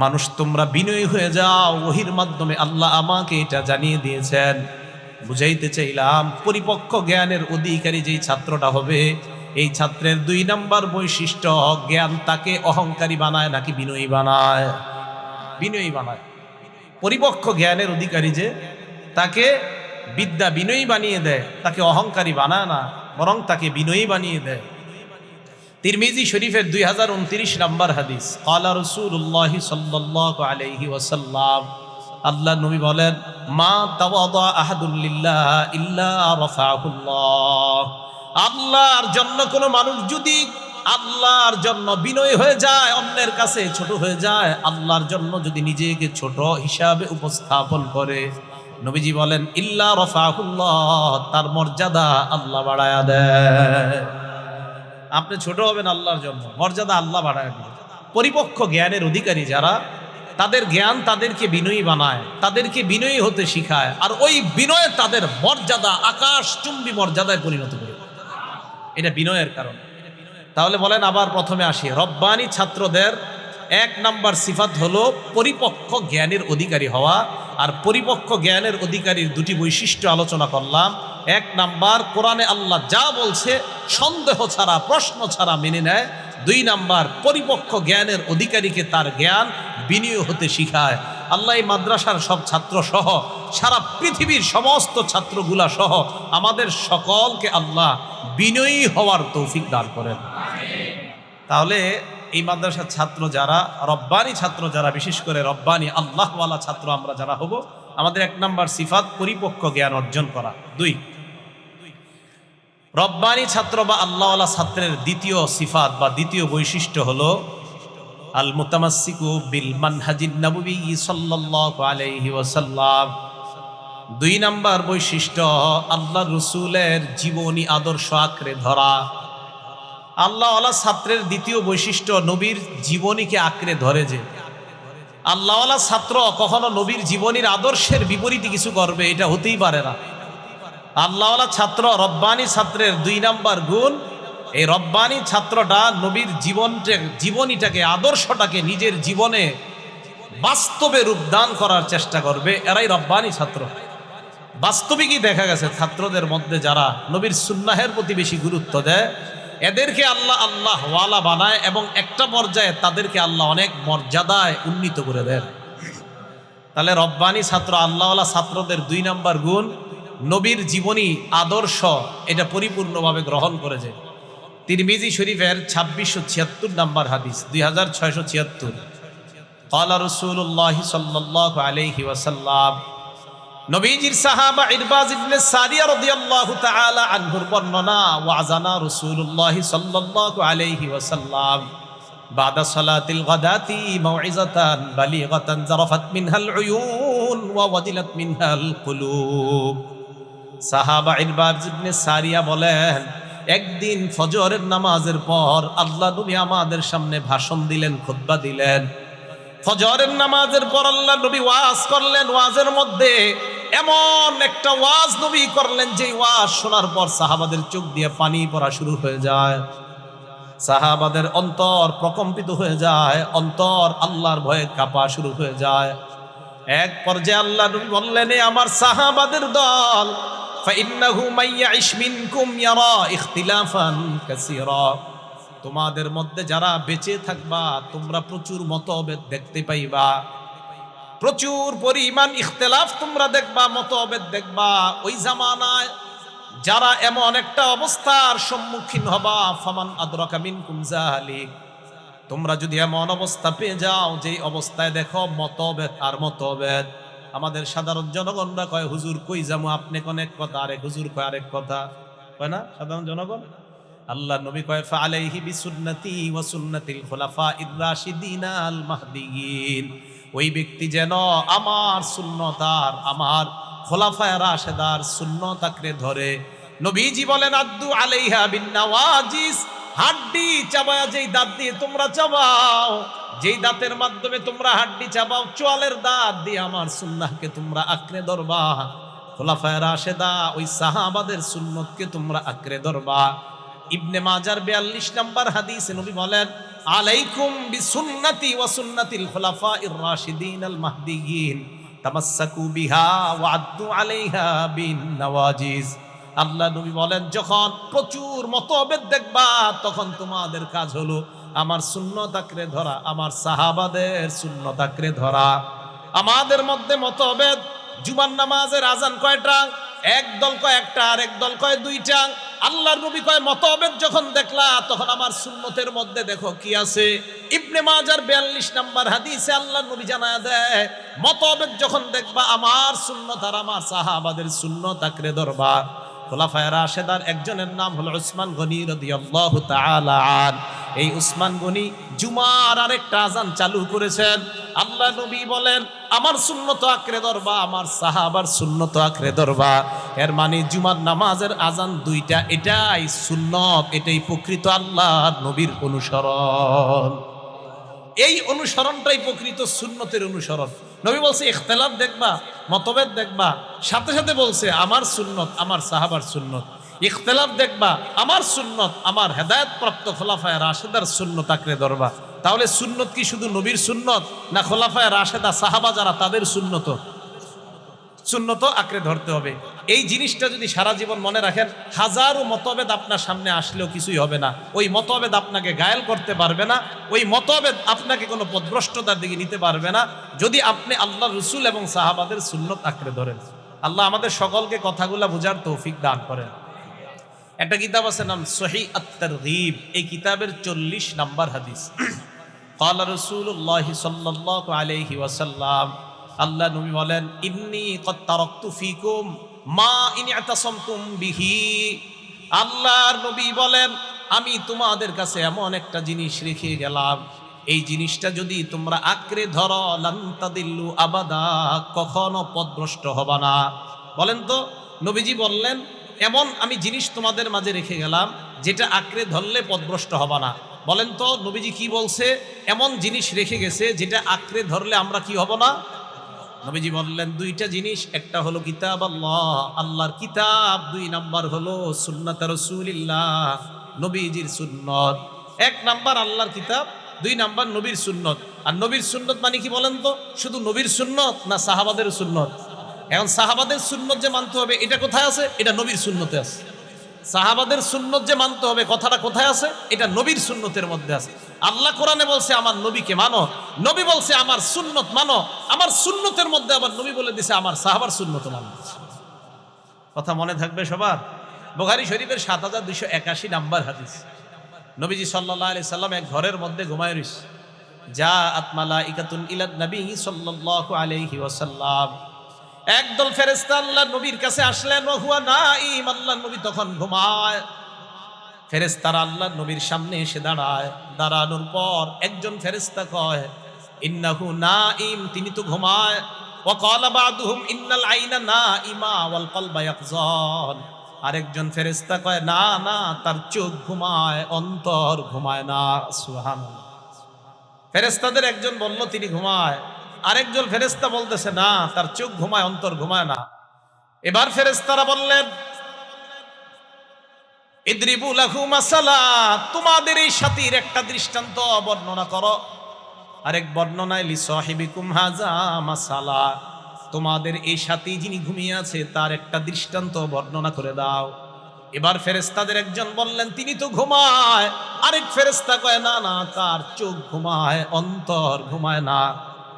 মানুষ তোমরা বিনয়ী হয়ে যাও। ওহীর মাধ্যমে আল্লাহ আমাকে এটা জানিয়ে দিয়েছেন। বুঝাইতে চাইলাম পরিপক্ক জ্ঞানের অধিকারী যেই ছাত্রটা হবে, এই ছাত্রের 2 নাম্বার বৈশিষ্ট্য জ্ঞান তাকে অহংকারী বানায় নাকি বিনয়ী বানায়? বিনয়ী বানায়। পরিপক্ক জ্ঞানের অধিকারী যে, তাকে বিদ্যা বিনয়ী বানিয়ে দেয়, তাকে অহংকারী বানায় না, বরং তাকে বিনয়ী বানিয়ে দেয়। তিরমিজি শরীফের 2029 নাম্বার হাদিস। ক্বালা রাসূলুল্লাহ সাল্লাল্লাহু আলাইহি ওয়াসাল্লাম, আল্লাহ নবী বলেন মা তাওয়াদা আহাদুল লিল্লাহ ইল্লা রাফাহুল্লাহ, আল্লাহর জন্য কোনো মানুষ যদি আল্লাহর জন্য বিনয়ী হয়ে যায়, অন্যের কাছে ছোট হয়ে যায়, আল্লাহর জন্য যদি নিজেকে ছোট হিসাবে উপস্থাপন করে, নবীজি বলেন ইল্লা রাফাহুল্লাহ, তার মর্যাদা আল্লাহ বাড়ায়া দেয়। আপনি ছোট হবেন আল্লাহর জন্য, মর্যাদা আল্লাহ বাড়ায়া দেয়। পরিপক্ক জ্ঞানের অধিকারী যারা, তাদের জ্ঞান তাদেরকে বিনয়ী বানায়, তাদেরকে বিনয়ী হতে শিখায়, আর ওই বিনয় তাদের মর্যাদা আকাশচুম্বী মর্যাদায় পরিণত করে। এটা বিনয়ের কারণ। তাহলে বলেন আবার প্রথমে আসি, রব্বানি ছাত্রদের 1 নাম্বার সিফাত হলো পরিপক্ক জ্ঞানের অধিকারী হওয়া। আর পরিপক্ক জ্ঞানের অধিকারীর 2টি বৈশিষ্ট্য আলোচনা করলাম। 1 নাম্বার, কোরআনে আল্লাহ যা বলছে সন্দেহ ছাড়া প্রশ্ন ছাড়া মেনে নেয়। 2 নাম্বার, পরিপক্ক জ্ঞানের অধিকারীকে তার জ্ঞান বিনয়ী হতে শিখায়। আল্লাহ এই মাদ্রাসার সব ছাত্র সহ সারা পৃথিবীর সমস্ত ছাত্রগুলা সহ আমাদের সকলকে আল্লাহ বিনয়ী হওয়ার তৌফিক দান করেন। তাহলে এই মাদ্রাসার ছাত্র যারা, রব্বানি ছাত্র যারা, বিশেষ করে রব্বানি আল্লাহওয়ালা ছাত্র আমরা যারা হব, আমাদের 1 নাম্বার সিফাত পরিপক্ক জ্ঞান অর্জন করা। 2, রব্বানি ছাত্র বা আল্লাহওয়ালা ছাত্রের 2য় সিফাত বা 2য় বৈশিষ্ট্য হলো আল মুতামাসসিকু বিল মানহাজিন নববী সাল্লাল্লাহু আলাইহি ওয়াসাল্লাম। 2 নাম্বার বৈশিষ্ট্য আল্লাহর রাসূলের জীবনী আদর্শ আঁকড়ে ধরা। আল্লাহওয়ালা ছাত্রের 2য় বৈশিষ্ট্য নবীর জীবনীকে আঁকড়ে ধরে। যে আল্লাহওয়ালা ছাত্র কখনো নবীর জীবনীর আদর্শের বিপরীতে কিছু করবে, এটা হতেই পারে না। আল্লাহওয়ালা ছাত্র, রব্বানি ছাত্রের 2 নাম্বার গুণ, এই রব্বানি ছাত্রটা নবীর জীবনীটাকে, আদর্শটাকে নিজের জীবনে বাস্তবে রূপদান করার চেষ্টা করবে। এরাই রব্বানি ছাত্র। বাস্তবিকই দেখা গেছে ছাত্রদের মধ্যে যারা নবীর সুন্নাহের প্রতি বেশি গুরুত্ব দেয়, এদেরকে আল্লাহ আল্লাহওয়ালা বানায় এবং একটা পর্যায়ে তাদেরকে আল্লাহ অনেক মর্যাদায় উন্নীত করে দেন। তাহলে রব্বানি ছাত্র, আল্লাহওয়ালা ছাত্রদের 2 নাম্বার গুণ নবীর জীবনী আদর্শ, এটা পরিপূর্ণভাবে গ্রহণ করেছে। তিরমিজি শরীফের 2676 নাম্বার হাদিস, 2676। ক্বালা রাসূলুল্লাহ সাল্লাল্লাহু আলাইহি ওয়াসাল্লাম, নবীজির সাহাবা ইরবাজ ইবনে সারিয়া রাদিয়াল্লাহু তাআলা আনহুর বর্ণনা, ওয়াজানা রাসূলুল্লাহ সাল্লাল্লাহু আলাইহি ওয়াসাল্লাম বাদা সালাতিল গাদাতি মাউইজাতান বালিগাতান জারাফাত মিনহাল উয়ুন ওয়া ওয়াজিলাত মিনহাল কুলুব। সাহাবা ইরবাজ ইবনে সারিয়া বলেন, একদিন ফজরের নামাজের পর আল্লাহ নবী আমাদের সামনে ভাষণ দিলেন, খুতবা দিলেন। ফজরের নামাজের পর আল্লাহ নবী ওয়াজ করলেন। ওয়াজের মধ্যে এমন একটা ওয়াজ নবী করলেন যে ওয়াজ শোনার পর সাহাবাদের চোখ দিয়ে পানি পড়া শুরু হয়ে যায়, সাহাবাদের অন্তর প্রকম্পিত হয়ে যায়, অন্তর আল্লাহর ভয়ে কাঁপা শুরু হয়ে যায়। এক পর্যায়ে আল্লাহ নবী বললেন, আমার সাহাবাদের দল, ফাইন্নাহু মাইয়াইশ মিনকুম ইয়ারা ইখতিলাফান কাসীরা, তোমাদের মধ্যে যারা বেঁচে থাকবা তোমরা প্রচুর মতভেদ দেখতে পাইবা, প্রচুর পরিমাণ ইখতিলাফ তোমরা দেখবা, মতভেদ দেখবা। ওই জামানায় যারা এমন একটা অবস্থার সম্মুখীন হবা, ফামান আদরাকা মিনকুম যালিক, তোমরা যদি এমন অবস্থা পেয়ে যাও যে অবস্থায় দেখো মতভেদ আর মতভেদ। আমাদের সাধারণ জনগণরা কয় হুজুর কই যাবো, আপনি কোন এক কথা, আরেক হুজুর কয় আরেক কথা, কয় না সাধারণ জনগণ? আল্লাহ নবী কয় ফাআলাইহি বিসুন্নতি ওয়া সুন্নাতিল খুলাফাইর রাশিদিন আল মাহদিয়িন, ওই ব্যক্তি যেন আমার সুন্নত আর আমার খোলাফায়ে রাশেদার সুন্নত আঁকড়ে ধরে। নবীজি বলেন আদ্দু আলাইহা বিন নাওয়াজিস, হাড্ডি চাবায়া, যেই দাঁত দিয়ে তোমরা চাবাও, যেই দাঁতের মাধ্যমে তোমরা হাড্ডি চাবাও, চোয়ালের দাঁত দিয়ে আমার সুন্নাহকে তোমরা আঁকড়ে ধরবা, খোলাফায়ে রাশেদা ওই সাহাবাদের সুন্নতকে তোমরা আঁকড়ে ধরবা। ইবনে মাজার 42 নম্বর হাদিসে নবী বলেন আলাইকুম বিসুন্নতি ওয়া সুন্নাতিল খুলাফাইর রাশিদিন আল মাহদিয়িন, তামাসসাকু বিহা ওয়া আদ্দু আলাইহা বিন নাওয়াজিজ। আল্লাহ নবী বলেন যখন প্রচুর মতভেদ দেখবা তখন তোমাদের কাজ হলো আমার সুন্নত আঁকড়ে ধরা, আমার সাহাবাদের সুন্নত আঁকড়ে ধরা। আমাদের মধ্যে মতভেদ, জুমার নামাজের আজান কয়টা? এক দল কয় একটা, আর এক দল কয় দুইটা। আল্লাহর নবী কয় মতভেদ যখন দেখলা তখন আমার সুন্নতের মধ্যে দেখো কি আছে। ইবনে মাজার 42 নম্বর হাদিসে আল্লাহর নবী জানায় দেয় মতভেদ যখন দেখবা আমার সুন্নত আর আমার সাহাবাদের সুন্নত আঁকড়ে ধরবা। খোলাফায়ে রাশেদার একজনের নাম হলো উসমান গনি রাদিয়াল্লাহু তাআলা আন। এই উসমান গনি জুমার আরেকটা আজান চালু করেছেন। আল্লাহ নবী বলেন আমার সুন্নত আঁকড়ে ধরবা, আমার সাহাবার সুন্নত আঁকড়ে ধরবা। এর মানে জুমার নামাজের আজান দুইটা, এটাই সুন্নত, এটাই প্রকৃত আল্লাহর নবীর অনুসরণ। এই অনুসরণটাই প্রকৃত সুন্নতের অনুসরণ। নবী বলছে ইখতিলাফ দেখবা, মতভেদ দেখবা, সাথে সাথে বলছে আমার সুন্নত, আমার সাহাবার সুন্নত। ইখতিলাফ দেখবা, আমার সুন্নত, আমার হেদায়েত প্রাপ্ত খোলাফায়ে রাশেদার সুন্নত আঁকড়ে ধরবা। তাহলে সুন্নত কি শুধু নবীর সুন্নত, না খোলাফায়ে রাশেদা সাহাবা যারা তাদের সুন্নত? সুন্নত আঁকড়ে ধরতে হবে। এই জিনিসটা যদি সারা জীবন মনে রাখেন, হাজারো মতভেদ আপনার সামনে আসলেও কিছুই হবে না। ওই মতভেদ আপনাকে ঘায়েল করতে পারবে না, ওই মতভেদ আপনাকে কোনো পথভ্রষ্টতার দিকে নিতে পারবে না, যদি আপনি আল্লাহ রসুল এবং সাহাবাদের সুন্নত আঁকড়ে ধরেন। আল্লাহ আমাদের সকলকে কথাগুলা বোঝার তৌফিক দান করেন। একটা কিতাব আছে নাম সহিহ আত-তারগীব, এই কিতাবের 40 নম্বর হাদিস। ক্বালা রাসূলুল্লাহি সাল্লাল্লাহু আলাইহি ওয়াসাল্লাম, আল্লাহ নবী বলেন ইন্নী ক্বাদ তারাকতু ফীকুম মা ইন ইতাসামতুম বিহি। আল্লাহর নবী বলেন আমি তোমাদের কাছে এমন একটা জিনিস রেখে গেলাম, এই জিনিসটা যদি তোমরা আঁকড়ে ধরো লান তাদিল্লু আবাদা, কখনো পথভ্রষ্ট হবে না। বলেন তো, নবীজি বললেন এমন আমি জিনিস তোমাদের মাঝে রেখে গেলাম যেটা আঁকড়ে ধরলে পথভ্রষ্ট হবে না। বলেন তো নবীজি কি বলছে? এমন জিনিস রেখে গেছে যেটা আঁকড়ে ধরলে আমরা কি হব না। নবীজি বললেন দুইটা জিনিস, একটা হলো কিতাব আল্লাহ, আল্লাহর কিতাব, 2 নাম্বার হলো সুন্নাত রাসূলিল্লাহ, নবীজির সুন্নত। 1 নাম্বার আল্লাহর কিতাব, 2 নাম্বার নবীর সুন্নত। আর নবীর সুন্নত মানে কি বলেন তো? শুধু নবীর সুন্নত না সাহাবাদের সুন্নত? এখন সাহাবাদের সুন্নত যে মানতে হবে এটা কোথায় আছে? এটা নবীর সুন্নতে আছে। সাহাবাদের সুন্নত যে মানতে হবে কথাটা কোথায় আছে? এটা নবীর সুন্নতের মধ্যে আছে। আল্লাহ কোরআনে বলছে আমার নবীকে মানো, নবী বলছে আমার সুন্নত মানো, আমার সুন্নতের মধ্যে আবার নবী বলে দিছে আমার সাহাবার সুন্নত মানো। কথা মনে থাকবে সবার? বুখারী শরীফের 7281 নাম্বার হাদিস। নবীজি সাল্লাল্লাহু আলাইহি সাল্লাম এক ঘরের মধ্যে ঘুমায় রইছে। জাআত মালাইকাতুন ইলান নবী সাল্লাল্লাহু আলাইহি ওয়াসাল্লাম, একদল ফেরেশতা আল্লাহ নবীর কাছে আসলেন। ওয়া হুয়া নাঈম, আল্লাহ নবী তখন ঘুমায়। ফেরেশতারা আল্লাহ নবীর সামনে এসে দাঁড়ায়। দাঁড়ানোর পর একজন ফেরেশতা কয় ইন্নাহু নাঈম, তিনি তো ঘুমায়। ওয়া ক্বালা বা'দুহুম ইন্নাল আইনা নাঈমা ওয়াল কলবা ইয়াকযান, আরেকজন ফেরেশতা কয় না না, তার চোখ ঘুমায়, অন্তর ঘুমায় না। সুবহানাল্লাহ। ফেরেশতাদের একজন বলল তিনি ঘুমায়, আরেকজন ফেরেশতা বলতেছে না, তার চোখ ঘুমায়, অন্তর ঘুমায় না। এবার ফেরেশতারা বললেন, ইদরিবু লাহু মাসালা, তোমাদের এই সাথীর একটা দৃষ্টান্ত বর্ণনা করো। আরেক বর্ণনায় লি সাহিবিকুম হাযা মাসালা, তোমাদের এই সাথী যিনি ঘুমিয়ে আছে তার একটা দৃষ্টান্ত বর্ণনা করে দাও। এবার ফেরেশতাদের একজন বললেন, তিনি তো ঘুমায়। আরেক ফেরেশতা কয়, না না, তার চোখ ঘুমায়, অন্তর ঘুমায় না।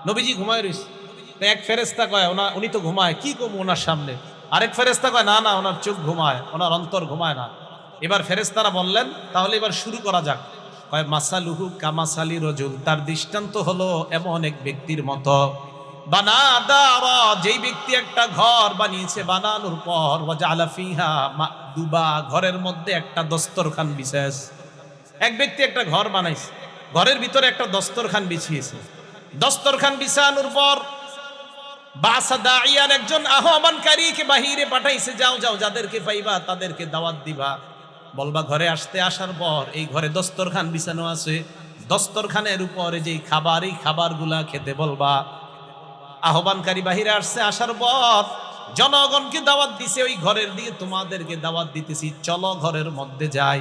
নবীজি ঘুমায় রইছে। এক ফেরেশতা কয়, উনি তো ঘুমায়, কি কম ওনার সামনে। আরেক ফেরেশতা কয়, না না, ওনার চোখ ঘুমায়, ওনার অন্তর ঘুমায় না। এবার ফেরেশতারা বললেন, তাহলে এবার শুরু করা যাক। কয় মাসালুহু কামাসালি রজুল, তার দৃষ্টান্ত হলো এমন এক ব্যক্তির মতো, বানাদারা, যেই ব্যক্তি একটা ঘর বানিয়েছে, বানানোর পর ওয়াজআলা ফিহা মাদুবা, ঘরের মধ্যে একটা দস্তরখান বিছাইছে। এক ব্যক্তি একটা ঘর বানাইছে, ঘরের ভিতরে একটা দস্তরখান বিছিয়েছে। দস্তরখান বিছানোর পর বাসা দাইয়ান, একজন আহ্বানকারীকে বাহিরে পাঠাইছে, যাও যাও, যাদেরকে পাইবা তাদেরকে দাওয়াত দিবা, বলবা ঘরে আসতে। আসার পর এই ঘরে দস্তরখান বিছানো আছে, দস্তরখানের উপরে যে খাবার, এই খাবারগুলা খেতে বলবা। আহ্বানকারী বাহিরে আসছে, আসার পর জনগণকে দাওয়াত দিছে, ওই ঘরের দিকে তোমাদেরকে দাওয়াত দিতেছি, চলো ঘরের মধ্যে যাই।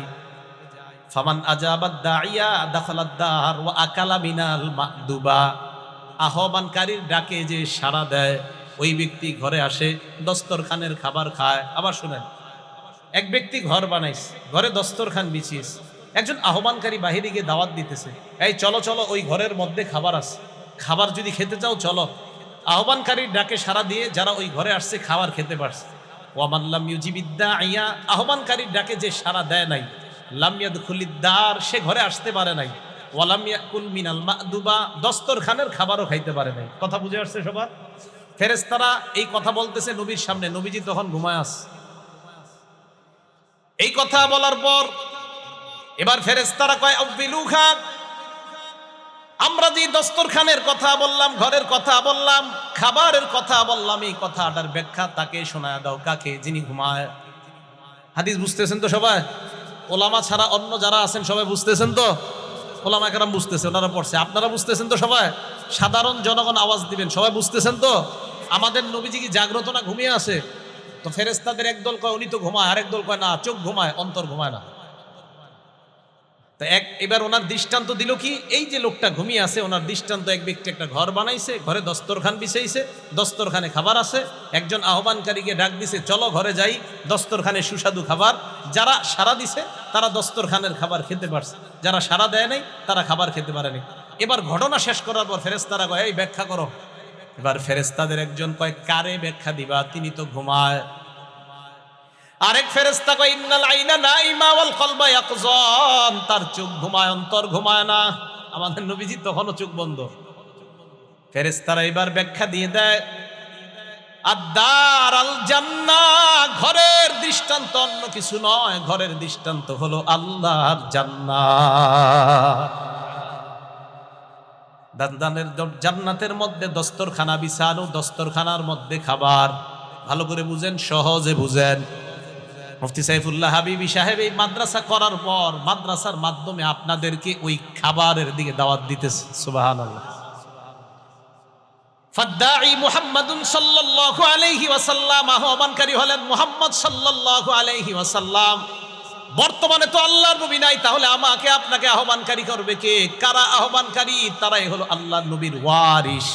ফামান আজাবাদ দাইয়া দাখালাদ দার ওয়া আকালা মিনাল মাদুবা, আহ্বানকারীর ডাকে যে সাড়া দেয় ওই ব্যক্তি ঘরে আসে, দস্তরখানের খাবার খায়। আবার শুনেন, এক ব্যক্তি ঘর বানাইছে, ঘরে দস্তরখান বিছিয়েছে, একজন আহ্বানকারী বাহিরে গিয়ে দাওয়াত দিতেছে, এই চলো চলো, ওই ঘরের মধ্যে খাবার আছে, খাবার যদি খেতে চাও চলো। আহ্বানকারীর ডাকে সাড়া দিয়ে যারা ওই ঘরে আসছে খাবার খেতে পারছে। ওয়ামান লাম ইউজিবিদ দাইয়া, আহ্বানকারীর ডাকে যে সাড়া দেয় নাই, লাম ইয়াদখুলিদ দার, সে ঘরে আসতে পারে নাই। ওয়ালাম ইয়াকুল মিনাল মাদুবা, দস্তরখানের খাবারও খাইতে পারে নাই। কথা বুঝে আসছে সবার? ফেরেশতারা এই কথা বলতেছে নবীর সামনে, নবীজি তখন ঘুমায় আছে। এই কথা বলার পর এবার ফেরেশতারা কয়, আব্বিলুহা, আমরা যে দস্তরখানের কথা বললাম, ঘরের কথা বললাম, খাবারের কথা বললাম, এই কথাটার ব্যাখ্যা তাকে শোনায় দাও। কাকে? যিনি ঘুমায়। হাদিস বুঝতেছেন তো সবাই? ওলামা ছাড়া অন্য যারা আছেন সবাই বুঝতেছেন তো? ওলামা কেরাম বুঝতেছে, ওনারা পড়ছে, আপনারা বুঝতেছেন তো সবাই? সাধারণ জনগণ আওয়াজ দিবেন, সবাই বুঝতেছেন তো? আমাদের নবীজি কি জাগ্রত না ঘুমিয়ে আছে? তো ফেরেশতাদের একদল কয় উনি তো ঘুমায়, আরেক দল কয় না, চোখ ঘুমায়, অন্তর ঘুমায় না। তো এবার ওনার দৃষ্টান্ত দিল কি, এই যে লোকটা ঘুমিয়ে আছে ওনার দৃষ্টান্ত, এক ব্যক্তি একটা ঘর বানাইছে, ঘরে দস্তরখান বিছাইছে, দস্তরখানে খাবার আছে, একজন আহ্বানকারীকে ডাক দিছে, চলো ঘরে যাই, দস্তরখানে সুস্বাদু খাবার। যারা সাড়া দিছে তারা দস্তরখানের খাবার খেতে পারছে, যারা সাড়া দেয় নাই তারা খাবার খেতে পারেনি। এবার ঘটনা শেষ করার পর ফেরেশতারা কয়, এই ব্যাখ্যা করো। এবার ফেরেশতাদের একজন কয়, কারে ব্যাখ্যা দিবা, তিনি তো ঘুমায়। আরেক ফেরেশতা কয়, ইন্নাল আইনা নাইমা ওয়াল কলবা ইয়াকযান, তার চোখ ঘুমায়, অন্তর ঘুমায় না। আমাদের নবীজি তখনও চোখ বন্ধ। ফেরেশতারা এবার ব্যাখ্যা দিয়ে দেয়, আদ-দার আল জান্নাহ, ঘরের দৃষ্টান্ত অন্য কিছু নয়, ঘরের দৃষ্টান্ত হলো আল্লাহর জান্নাত। জান্নাতের মধ্যে দস্তরখানা বিছানো, দস্তরখানার মধ্যে খাবার। ভালো করে বুঝেন, সহজে বুঝেন। মুফতি সাইফুল্লাহ হাবিবি সাহেব এই মাদ্রাসা করার পর মাদ্রাসার মাধ্যমে আপনাদেরকে ওই খাবারের দিকে দাওয়াত দিতেছে। সুবহানাল্লাহ। ফাদ্দাঈ মুহাম্মাদুন সাল্লাল্লাহু আলাইহি ওয়াসাল্লাম, আহ্বানকারী হলেন মুহাম্মদ সাল্লাল্লাহু আলাইহি ওয়াসাল্লাম। বর্তমানে তো আল্লাহর নবী নাই, তাহলে আমাকে আপনাকে আহ্বানকারী করবে কে? কারা আহ্বানকারী? তারাই হলো আল্লাহর নবীর ওয়ারিস।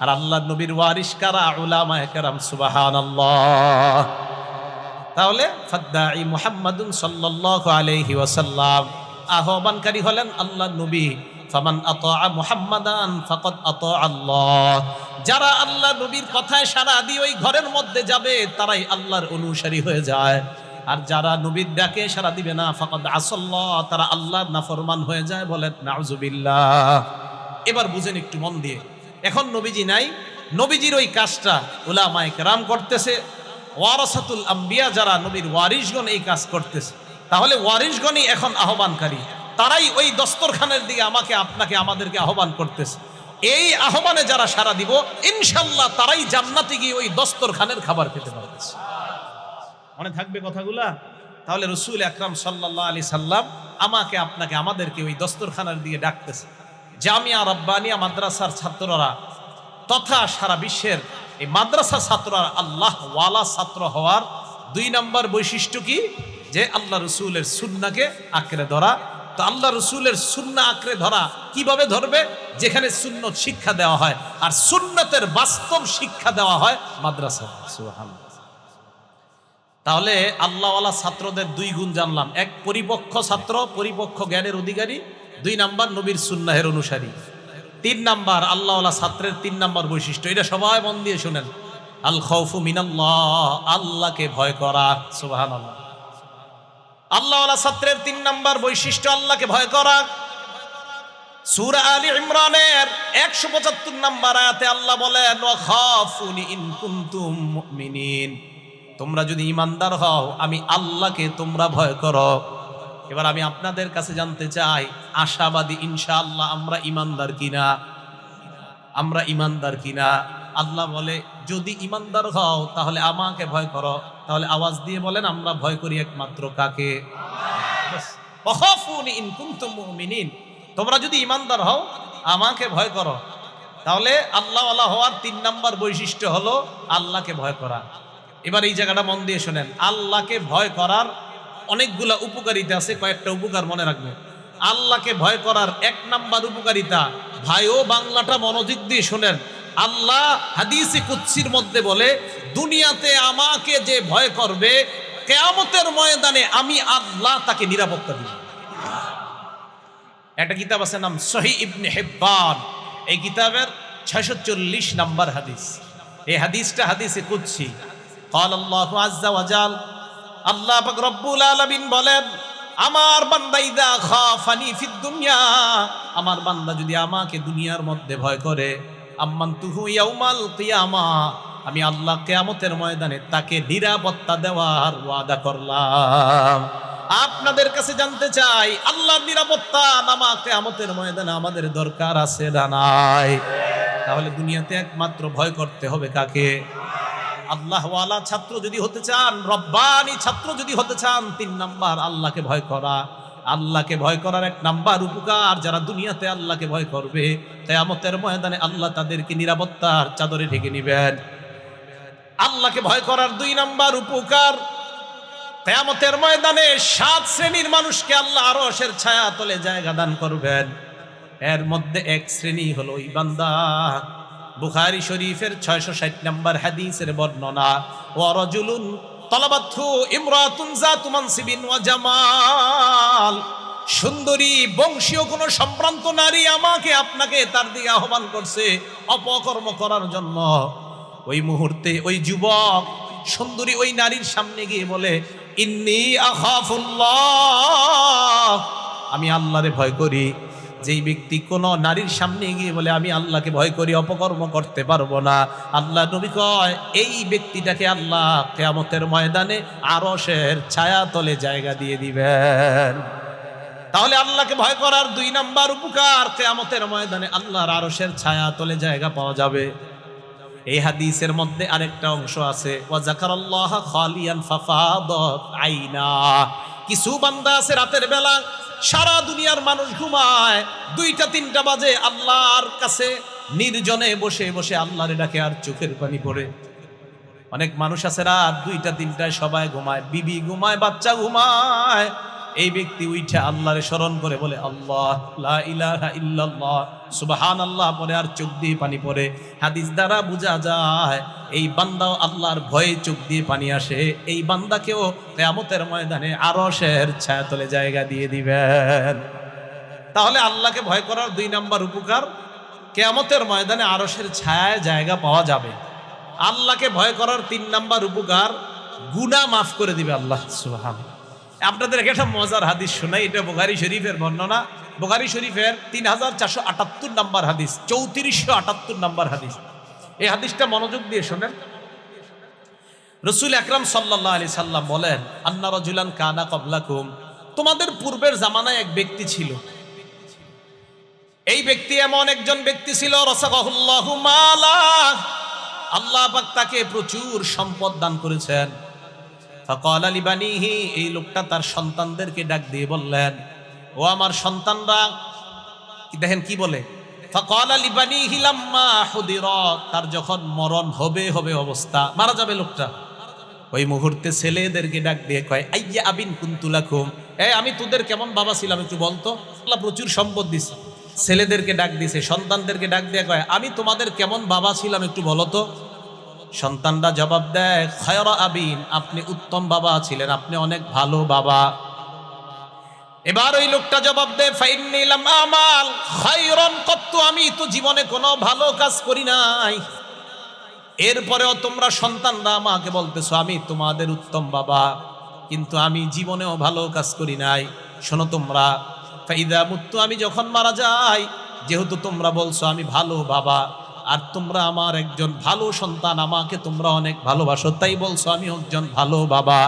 আর আল্লাহর নবীর ওয়ারিস কারা? উলামায়ে কেরাম। সুবহানাল্লাহ। তাহলে ফাদ্দাঈ মুহাম্মাদুন সাল্লাল্লাহু আলাইহি ওয়াসাল্লাম, আহ্বানকারী হলেন আল্লাহর নবী। ফামান আতাআ মুহাম্মাদান ফাকাদ আতাআ আল্লাহ, যারা আল্লাহর নবীর কথায় সাড়া দিয়ে ওই ঘরের মধ্যে যাবে তারাই আল্লাহর অনুসারী হয়ে যায়। আর যারা নবীর ডাকে সাড়া দিবে না, ফাকাদ আসাল্লাহ, তারা আল্লাহর নাফরমান হয়ে যায়। বলেন নাউজুবিল্লাহ। এবার বুঝেন একটু মন দিয়ে, এখন নবীজি নাই, নবীজির ওই কাজটা উলামায়ে কেরাম করতেছে, ওয়ারাসাতুল আম্বিয়া যারা নবীর ওয়ারিসগণ এই কাজ করতেছে। তাহলে ওয়ারিসগণই এখন আহ্বানকারী, তারাই ওই দস্তরখানের দিকে আমাকে আপনাকে আমাদেরকে আহ্বান করতেছে। এই আহ্বানে যারা সাড়া দিব ইনশাআল্লাহ তারাই জান্নাতে গিয়ে ওই দস্তরখানের খাবার খেতে পারতেছে। মনে থাকবে কথাগুলা? তাহলে রাসূল আকরাম সাল্লাল্লাহু আলাইহি সাল্লাম আমাকে আপনাকে আমাদেরকে ওই দস্তরখানার দিকে ডাকতেছে। জামিয়া রাব্বানিয়া মাদ্রাসার ছাত্ররা তথা সারা বিশ্বের এই মাদ্রাসা ছাত্র আর আল্লাহ ওয়ালা ছাত্র হওয়ার 2 নম্বর বৈশিষ্ট্য কি? যে আল্লাহ রসুলের সুন্নাহকে আঁকড়ে ধরা। তো আল্লাহ রসুলের সুন্নাহ আঁকড়ে ধরা কিভাবে ধরবে? যেখানে সুন্নত শিক্ষা দেওয়া হয় আর সুন্নতের বাস্তব শিক্ষা দেওয়া হয় মাদ্রাসায়। সুবহানাল্লাহ। তাহলে আল্লাহওয়ালা ছাত্রদের 2 গুণ জানলাম। 1, পরিপক্ক ছাত্র, পরিপক্ক জ্ঞানের অধিকারী। 2 নাম্বার, নবীর সুন্নাহের অনুসারী। 3 নাম্বার, আল্লাহওয়ালা ছাত্রের 3 নাম্বার বৈশিষ্ট্য, এটা সবাই মন দিয়ে শুনেন, আল খাউফু মিনাল্লাহ, আল্লাহকে ভয় করা। সুবহানাল্লাহ। আল্লাহওয়ালা ছাত্রের 3 নাম্বার বৈশিষ্ট্য আল্লাহকে ভয় করা। সূরা আলী ইমরানের 175 নাম্বার আয়াতে আল্লাহ বলেন, ওয়া খাফুনি ইন কুনতুম মুমিনিন, তোমরা যদি ঈমানদার হও আমি আল্লাহকে তোমরা ভয় করো। এবার আমি আপনাদের কাছে জানতে চাই, আশাবাদী ইনশাআল্লাহ আমরা ঈমানদার কিনা? আমরা ঈমানদার কিনা? আল্লাহ বলে যদি ঈমানদার হও তাহলে আমাকে ভয় করো। তাহলে আওয়াজ দিয়ে বলেন, আমরা ভয় করি একমাত্র কাকে? ওয়া খাফুনি ইন কুনতুম মুমিনিন, তোমরা যদি ঈমানদার হও আমাকে ভয় করো। তাহলে আল্লাহওয়ালা হওয়ার 3 নাম্বার বৈশিষ্ট্য হলো আল্লাহকে ভয় করা। এবার এই জায়গাটা মন দিয়ে শোনেন, আল্লাহকে ভয় করার অনেকগুলা উপকারিতা আছে, কয়েকটা উপকার মনে রাখবেন। আল্লাহকে ভয় করার 1 নাম্বার উপকারিতা, ভাইও বাংলাটা মনোযোগ দিয়ে শোনেন, আল্লাহ হাদিসে কুদসির মধ্যে বলে, দুনিয়াতে আমাকে যে ভয় করবে কিয়ামতের ময়দানে আমি আল্লাহ তাকে নিরাপত্তা দিব। একটা কিতাব আছে নাম সহিহ ইবনে হিব্বান, এই কিতাবের 640 নাম্বার হাদিস। এই হাদিসটা হাদিসে কুদসি। قال الله عز وجل, আল্লাহ পাক রব্বুল আলামিন বলেন, আমার বান্দা ইযা খাফানি ফিদ দুনিয়া, আমার বান্দা যদি আমাকে দুনিয়ার মধ্যে ভয় করে, আম্মানতুহু ইয়াউমাল কিয়ামা, আমি আল্লাহ কিয়ামতের ময়দানে তাকে নিরাপত্তা দেওয়ার ওয়াদা করলাম। আপনাদের কাছে জানতে চাই, আল্লাহর নিরাপত্তা নামা কিয়ামতের ময়দানে আমাদের দরকার আছে না নাই? তাহলে দুনিয়াতে একমাত্র ভয় করতে হবে কাকে? আল্লাহওয়ালা ছাত্র যদি হতে চান, রব্বানি ছাত্র যদি হতে চান, 3 নাম্বার আল্লাহকে ভয় করা। আল্লাহকে ভয় করার 1 নাম্বার উপকার, যারা দুনিয়াতে আল্লাহকে ভয় করবে কিয়ামতের ময়দানে আল্লাহ তাদেরকে নিরাপত্তার চাদরে ঢেকে নেবেন। আল্লাহকে ভয় করার 2 নাম্বার উপকার, কিয়ামতের ময়দানে 7 শ্রেণীর মানুষকে আল্লাহ আরশের ছায়া তলে জায়গা দান করবেন। এর মধ্যে 1 শ্রেণী হলো ওই বান্দা, বুখারী শরীফের 660 নম্বর হাদিসের বর্ণনা, ওয়া রাজুলুন তালাবাতহু ইমরাতুন যাতু মানসিবিন ওয়া জামাল, সুন্দরী বংশীয় কোন সম্ভ্রান্ত নারী আমাকে আপনাকে তার দিকে আহ্বান করছে অপকর্ম করার জন্য। ওই মুহূর্তে ওই যুবক সুন্দরী ওই নারীর সামনে গিয়ে বলে, ইন্নী আখাফুল্লাহ, আমি আল্লাহরে ভয় করি। যেই ব্যক্তি কোন নারীর সামনে গিয়ে বলে আমি আল্লাহকে ভয় করি, অপকর্ম করতে পারবো না, আল্লাহ নবী কয় এই ব্যক্তিটাকে আল্লাহ কিয়ামতের ময়দানে আরশের ছায়া তলে জায়গা দিয়ে দিবেন। তাহলে আল্লাহকে ভয় করার 2 নাম্বার উপকার, কিয়ামতের ময়দানে আল্লাহর আরশের ছায়া তলে জায়গা পাওয়া যাবে। এই হাদিসের মধ্যে আরেকটা অংশ আছে, ওয়া যাকারাল্লাহ খালিয়ান ফাফাদাত আইনা, কিছু বান্দা আছে রাতের বেলা, সারা দুনিয়ার মানুষ ঘুমায়, 2টা-3টা বাজে আল্লাহর কাছে নির্জনে বসে বসে আল্লাহরে ডাকে আর চোখের পানি পড়ে। অনেক মানুষ আছে রাত 2টা-3টায় সবাই ঘুমায়, বিবি ঘুমায়, বাচ্চা ঘুমায়, এই ব্যক্তি উঠে আল্লাহরে স্মরণ করে বলে আল্লাহ লা ইলাহা ইল্লাল্লাহ সুবহানাল্লাহ পরে আর চোখ দিয়ে পানি পড়ে। হাদিস দ্বারা বোঝা যায় এই বান্দাও আল্লাহর ভয়ে চোখ দিয়ে পানি আসে, এই বান্দাকেও কিয়ামতের ময়দানে আরশের ছায়াতলে জায়গা দিয়ে দিবেন। তাহলে আল্লাহকে ভয় করার 2 নাম্বার উপকার, কিয়ামতের ময়দানে আরশের ছায়ায় জায়গা পাওয়া যাবে। আল্লাহকে ভয় করার 3 নাম্বার উপকার, গুনাহ মাফ করে দিবে আল্লাহ সুবহানাহু। আপনাদের একটা মজার হাদিস শোনাই, এটা বুখারী শরীফের বর্ণনা, বুখারী শরীফের 3478 নম্বর হাদিস, 3478 নম্বর হাদিস। এই হাদিসটা মনোযোগ দিয়ে শোনেন। রাসূল আকরাম সাল্লাল্লাহু আলাইহি সাল্লাম বলেন, আন্না রাজুলান কানা ক্বাবলাকুম, তোমাদের পূর্বের জামানায় এক ব্যক্তি ছিল। এই ব্যক্তি এমন একজন ব্যক্তি ছিল, রাসাকাহুল্লাহু মালা, আল্লাহ পাক তাকে প্রচুর সম্পদ দান করেছেন। ফাকালা লিবানিহি, এই লোকটা তার সন্তানদেরকে ডাক দিয়ে বললেন, ও আমার সন্তানরা, দেখেন কি বলে, ফাকালা লিবানিহি লাম্মা হুদিরা, তার যখন মরণ হবে অবস্থা, মারা যাবে লোকটা, ওই মুহূর্তে ছেলেদেরকে ডাক দিয়ে কয় আইয়া আবিন কুনতুলাকুম, আমি তোদের কেমন বাবা ছিলাম একটু বলতো। আল্লাহ প্রচুর সম্পদ দিছে, ছেলেদেরকে ডাক দিছে, সন্তানদেরকে ডাক দিয়ে কয় আমি তোমাদের কেমন বাবা ছিলাম একটু বলো তো। সন্তানরা জবাব দেয় খায়রা আবিন, আপনি উত্তম বাবা ছিলেন, আপনি অনেক ভালো বাবা। এবার ওই লোকটা জবাব দেয় ফাইন্নী লাম আমাল খায়রান কত্তু, আমি তো জীবনে কোনো ভালো কাজ করি নাই, এরপরেও তোমরা সন্তানরা আমাকে বলতেছো আমি তোমাদের উত্তম বাবা, কিন্তু আমি জীবনেও ভালো কাজ করি নাই। শোনো তোমরা, ফাইদা মুত্তু, আমি যখন মারা যাই, যেহেতু তোমরা বলছো আমি ভালো বাবা, আর তোমরা আমার একজন ভালো সন্তান, আমাকে তোমরা অনেক ভালোবাসো, তাই বলছো আমি একজন ভালো বাবা।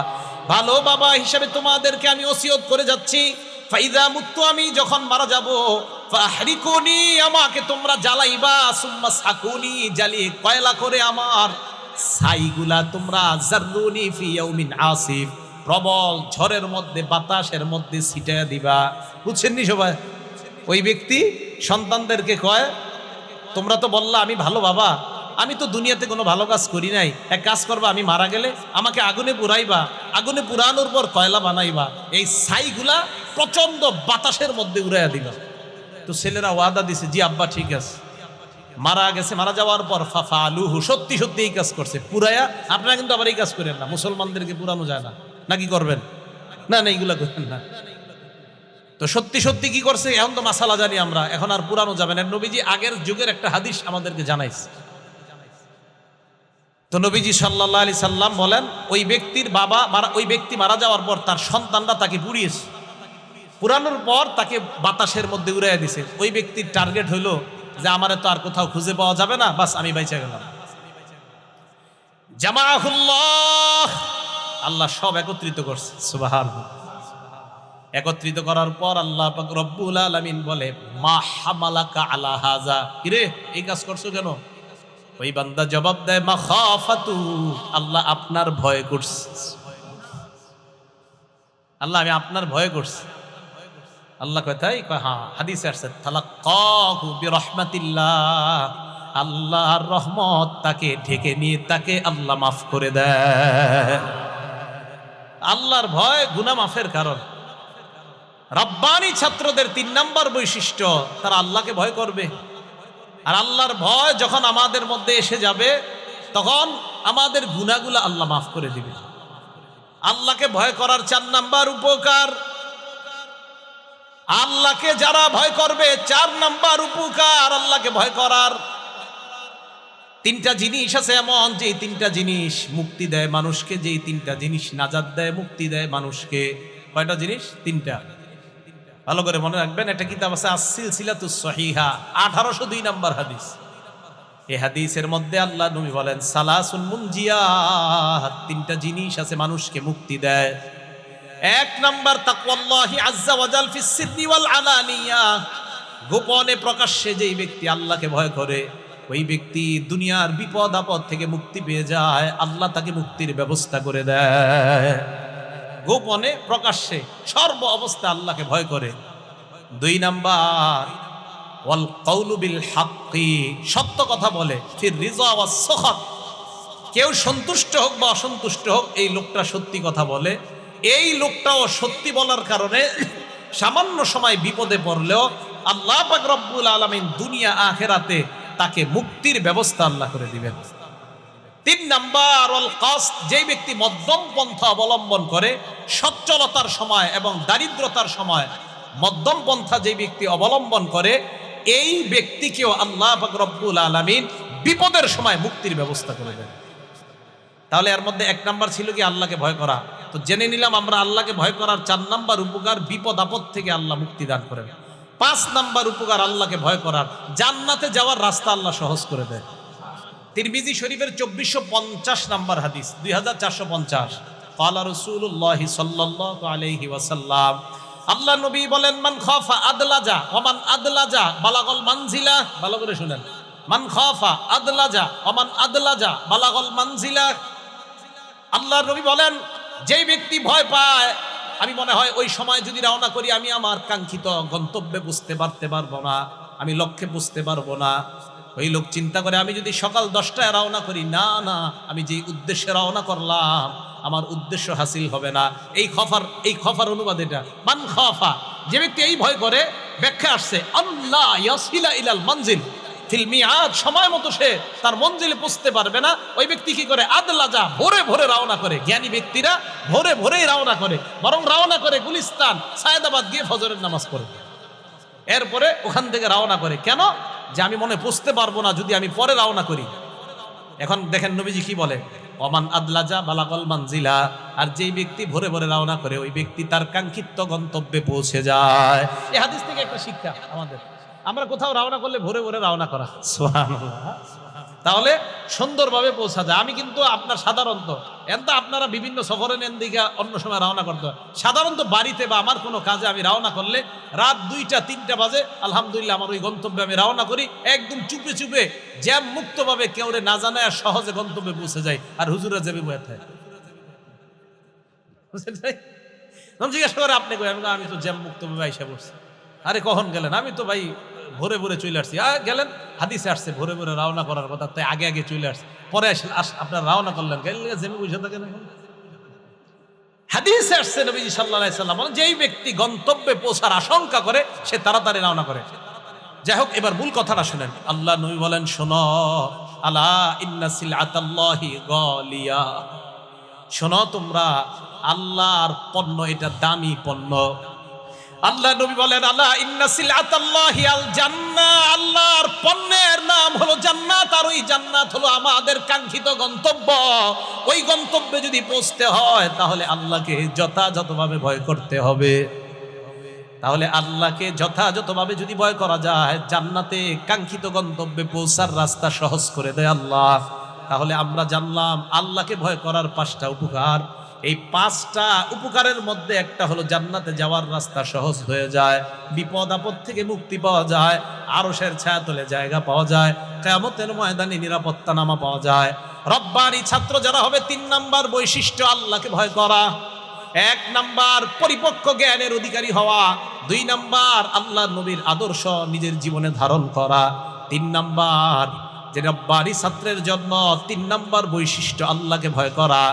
ভালো বাবা হিসেবে তোমাদেরকে আমি ওসিয়ত করে যাচ্ছি, ফাইদা মুত্তু, আমি যখন মারা যাব, ফাহরিকুনি, আমাকে তোমরা জ্বালাইবা, সুম্মা সাকুনি, জ্বালিয়ে কয়লা করে আমার ছাইগুলা তোমরা জাররুনি ফি ইয়াউমিন আসিফ, প্রবল ঝড়ের মধ্যে বাতাসের মধ্যে ছিটায়া দিবা। বুঝছেন নি সবাই? ওই ব্যক্তি সন্তানদেরকে কয় তোমরা তো বললা আমি ভালো বাবা, আমি তো দুনিয়াতে কোনো ভালো কাজ করি নাই, এক কাজ করবা, আমি মারা গেলে আমাকে আগুনে পুরাইবা, আগুনে পুরানোর পর কয়লা বানাইবা, এই ছাইগুলা প্রচন্ড বাতাসের মধ্যে উড়াইয়া দিবা। তো ছেলেরা ওয়াদা দিছে জি আব্বা ঠিক আছে। মারা গেছে, মারা যাওয়ার পর ফাফালুহু, সত্যি সত্যি এই কাজ করছে, পুরাইয়া। আপনারা কিন্তু আবার এই কাজ করেন না, মুসলমানদেরকে পুরানো যায় না, নাকি করবেন? না না, এইগুলা করেন না। তো সত্যি সত্যি কি করছে, এখন তো মাসালা জানি আমরা, এখন আর পুরানো যাবে না। নবীজি আগের যুগের একটা হাদিস আমাদেরকে জানাইছে। তো নবীজি সাল্লাল্লাহু আলাইহি সাল্লাম বলেন ওই ব্যক্তির বাবা ওই ব্যক্তি মারা যাওয়ার পর তার সন্তানরা তাকে পুড়িয়েছে, পুরানোর পর তাকে বাতাসের মধ্যে উড়াইয়া দিছে। ওই ব্যক্তির টার্গেট হইলো যে আমারে তো আর কোথাও খুঁজে পাওয়া যাবে না, বাস আমি বাইচা গেলাম। জামাআহুল্লাহ, আল্লাহ সব একত্রিত করছে, সুবহানাল্লাহ। একত্রিত করার পর আল্লাহ পাক রব্বুল আলামিন বলে মা হামালাকা আলা হাযা, কিরে এই কাজ করছো কেন? ওই বান্দা জবাব দেয় মাখাফাতু, আল্লাহ আপনার ভয় করছে, আল্লাহ আমি আপনার ভয় করছি। আল্লাহ কয় তাই? কয় হ্যাঁ, হাদিসে আসছে তালাক্কাহু বিরহমাতিল্লাহ, আল্লাহর রহমত তাকে ঢেকে নিয়ে তাকে আল্লাহ মাফ করে দেয়। আল্লাহর ভয় গুনাহ মাফের কারণ। রব্বানি ছাত্রদের ৩ নম্বর বৈশিষ্ট্য, তারা আল্লাহকে ভয় করবে। আর আল্লাহর ভয় যখন আমাদের মধ্যে এসে যাবে, তখন আমাদের গুনাহগুলো আল্লাহ মাফ করে দিবে। আল্লাহকে ভয় করার ৪ নম্বর উপকার, আল্লাহকে যারা ভয় করবে ৪ নম্বর উপকার আল্লাহকে ভয় করার। ৩টা জিনিস আছে এমন, যে 3টা জিনিস মুক্তি দেয় মানুষকে, যেই 3টা জিনিস নাজাত দেয়, মুক্তি দেয় মানুষকে। কয়টা জিনিস? 3টা। ভালো করে মনে রাখবেন, একটা কিতাব আছে আস-সিলসিলাতুস সহিহা, 1802 নম্বর হাদিস। এই হাদিসের মধ্যে আল্লাহ নবী বলেন সালাসুন মুনজিয়াত, 3টা জিনিস আছে মানুষকে মুক্তি দেয়। 1 নম্বর তাকওয়াল্লাহি আযজা ওয়া জাল ফিস সিররি ওয়াল আলানিয়া, গোপনে প্রকাশ্যে যেই ব্যক্তি আল্লাহকে ভয় করে, ওই ব্যক্তি দুনিয়ার বিপদ আপদ থেকে মুক্তি পেয়ে যায়, আল্লাহ তাকে মুক্তির ব্যবস্থা করে দেয়। গোপনে প্রকাশ্যে সর্ব অবস্থা আল্লাহকে ভয় করে। 2 নাম্বার ওয়াল কাউলু বিল হাক্কি, সত্য কথা বলে। ফির রিজা ওয়াস সাখাত, কেউ সন্তুষ্ট হোক বা অসন্তুষ্ট হোক, এই লোকটা সত্যি কথা বলে। এই লোকটাও সত্যি বলার কারণে সামান্য সময় বিপদে পড়লেও আল্লাহ পাক রব্বুল আলামিন দুনিয়া আখিরাতে তাকে মুক্তির ব্যবস্থা আল্লাহ করে দিবেন। 3 নাম্বার ওয়াল কাসদ, যেই ব্যক্তি মধ্যম পন্থা অবলম্বন করে, সচ্ছলতার সময় এবং দারিদ্রতার সময় মধ্যম পন্থা যেই ব্যক্তি অবলম্বন করে, এই ব্যক্তিকেও আল্লাহ পাক রব্বুল আলামিন বিপদের সময় মুক্তির ব্যবস্থা করে দেন। তাহলে এর মধ্যে 1 নাম্বার ছিল কি আল্লাহকে ভয় করা। তো জেনে নিলাম আমরা আল্লাহকে ভয় করার 4 নাম্বার উপকার, বিপদ আপদ থেকে আল্লাহ মুক্তি দান করেন। 5 নাম্বার উপকার আল্লাহকে ভয় করার, জান্নাতে যাওয়ার রাস্তা আল্লাহ সহজ করে দেয়। তিরমিজি শরীফের 2450 নাম্বার হাদিস, 2450, ক্বালা রাসূলুল্লাহি সাল্লাল্লাহু আলাইহি ওয়াসাল্লাম, আল্লাহ নবী বলেন মান খাফা আদলাজা ওয়া মান আদলাজা বালাগল মানজিলা। ভালো করে শুনেন, মান খাফা আদলাজা ওয়া মান আদলাজা বালাগল মানজিলা। আল্লাহ নবী বলেন যেই ব্যক্তি ভয় পায়, আমি মনে হয় ওই সময় যদি রওনা করি আমি আমার কাঙ্ক্ষিত গন্তব্যে বুঝতে পারবো না, আমি লক্ষ্যে বুঝতে পারবো না। ওই লোক চিন্তা করে আমি যদি সকাল 10টায় রওনা করি, না না, আমি যে উদ্দেশ্যে রওনা করলাম আমার উদ্দেশ্য হাসিল হবে না। এই খফার অনুবাদ এটা, মান খাফা, যে ব্যক্তি এই ভয় করে, ব্যাখ্যা আসছে আল্লাহ ইয়াসিলা ইলাল মনজিল ফিল মিআদ, সময় মতো সে তার মঞ্জিলে পৌঁছতে পারবে না। ওই ব্যক্তি কি করে? আদলাজা, ভোরে ভোরে রওনা করে। জ্ঞানী ব্যক্তিরা ভোরে ভোরেই রওনা করে, বরং রওনা করে গুলিস্তান, সায়েদাবাদ গিয়ে ফজরের নামাজ পড়ে, এরপরে ওখান থেকে রওনা করে। কেন? যে আমি মনে পৌঁছতে পারবো না যদি আমি পরে রওনা করি। এখন দেখেন নবীজি কি বলে, ওমান আদলাজা বালাগল মানজিলা, আর যেই ব্যক্তি ভোরে ভোরে রওনা করে ওই ব্যক্তি তার কাঙ্ক্ষিত গন্তব্যে পৌঁছে যায়। এই হাদিস থেকে একটা শিক্ষা আমাদের, আমরা কোথাও রওনা করলে ভোরে ভোরে রওনা করা, সুবহানাল্লাহ, তাহলে সুন্দরভাবে পৌঁছা যায়। আমি কিন্তু আপনার সাধারণত আপনারা বিভিন্ন সফরে নেন দিকে অন্য সময় রওনা করতে হয়, সাধারণত বাড়িতে বা আমার কোনো কাজে আমি রওনা করলে রাত 2টা 3টা বাজে, আলহামদুলিল্লাহ আমার ওই গন্তব্যে আমি রওনা করি, একদম চুপে চুপে জ্যাম মুক্তভাবে, কেউরে না জানায় আর সহজে গন্তব্যে পৌঁছে যায়। আর হুজুরা যাবে বয়ে থাকে, জিজ্ঞাসা করে আপনি কই? আমি তো জ্যাম মুক্তভাবে আইসা বসছি। আরে কখন গেলেন? আমি তো ভাই ভোরে ভোরে চলে আসছি। গেলেন, হাদিসে আসছে ভোরে ভোরে রওনা করার কথা, তাই আগে আগে চলে আসছে, পরে আপনার রওনা করলেন, জেমে বুঝে থাকেন। হাদিসে আসছে নবীজি সাল্লাল্লাহু আলাইহি সাল্লাম বলেন, যেই ব্যক্তি গন্তব্যে পৌঁছার আশঙ্কা করে সে তাড়াতাড়ি রওনা করে। যাই হোক, এবার মূল কথাটা শুনেন। আল্লাহ নবী বলেন, শোনো, আলা ইন্না সিলআতাল্লাহি গালিয়া, শোনো তোমরা, আল্লাহর পণ্য এটা দামি পণ্য। আল্লাহ নবী বলেন, আলা ইন্না সিলআতাল্লাহি আল জান্নাহ, আল্লাহর পণ্যের নাম হলো জান্নাত, আর ওই জান্নাত হলো আমাদের কাঙ্ক্ষিত গন্তব্য। ওই গন্তব্যে যদি পৌঁছতে হয় তাহলে আল্লাহকে যথাযথভাবে ভয় করতে হবে। তাহলে আল্লাহকে যথাযথভাবে যদি ভয় করা যায়, জান্নাতে কাঙ্ক্ষিত গন্তব্যে পৌঁছার রাস্তা সহজ করে দেয় আল্লাহ। তাহলে আমরা জানলাম আল্লাহকে ভয় করার 5টা উপকার। এই 5টা উপকারের মধ্যে একটা হলো জান্নাতে যাওয়ার রাস্তা সহজ হয়ে যায়, বিপদ আপদ থেকে মুক্তি পাওয়া যায়, আরশের ছায়াতলে জায়গা পাওয়া যায়, কিয়ামতের ময়দানে নিরাপত্তা নামা পাওয়া যায়। রব্বানি ছাত্র যারা হবে, 3 নাম্বার বৈশিষ্ট্য আল্লাহকে ভয় করা। 1 নাম্বার পরিপক্ক জ্ঞানের অধিকারী হওয়া, 2 নাম্বার আল্লাহ নবীর আদর্শ নিজের জীবনে ধারণ করা, 3 নাম্বার যে রব্বানি ছাত্রের জন্য 3 নাম্বার বৈশিষ্ট্য আল্লাহকে ভয় করা।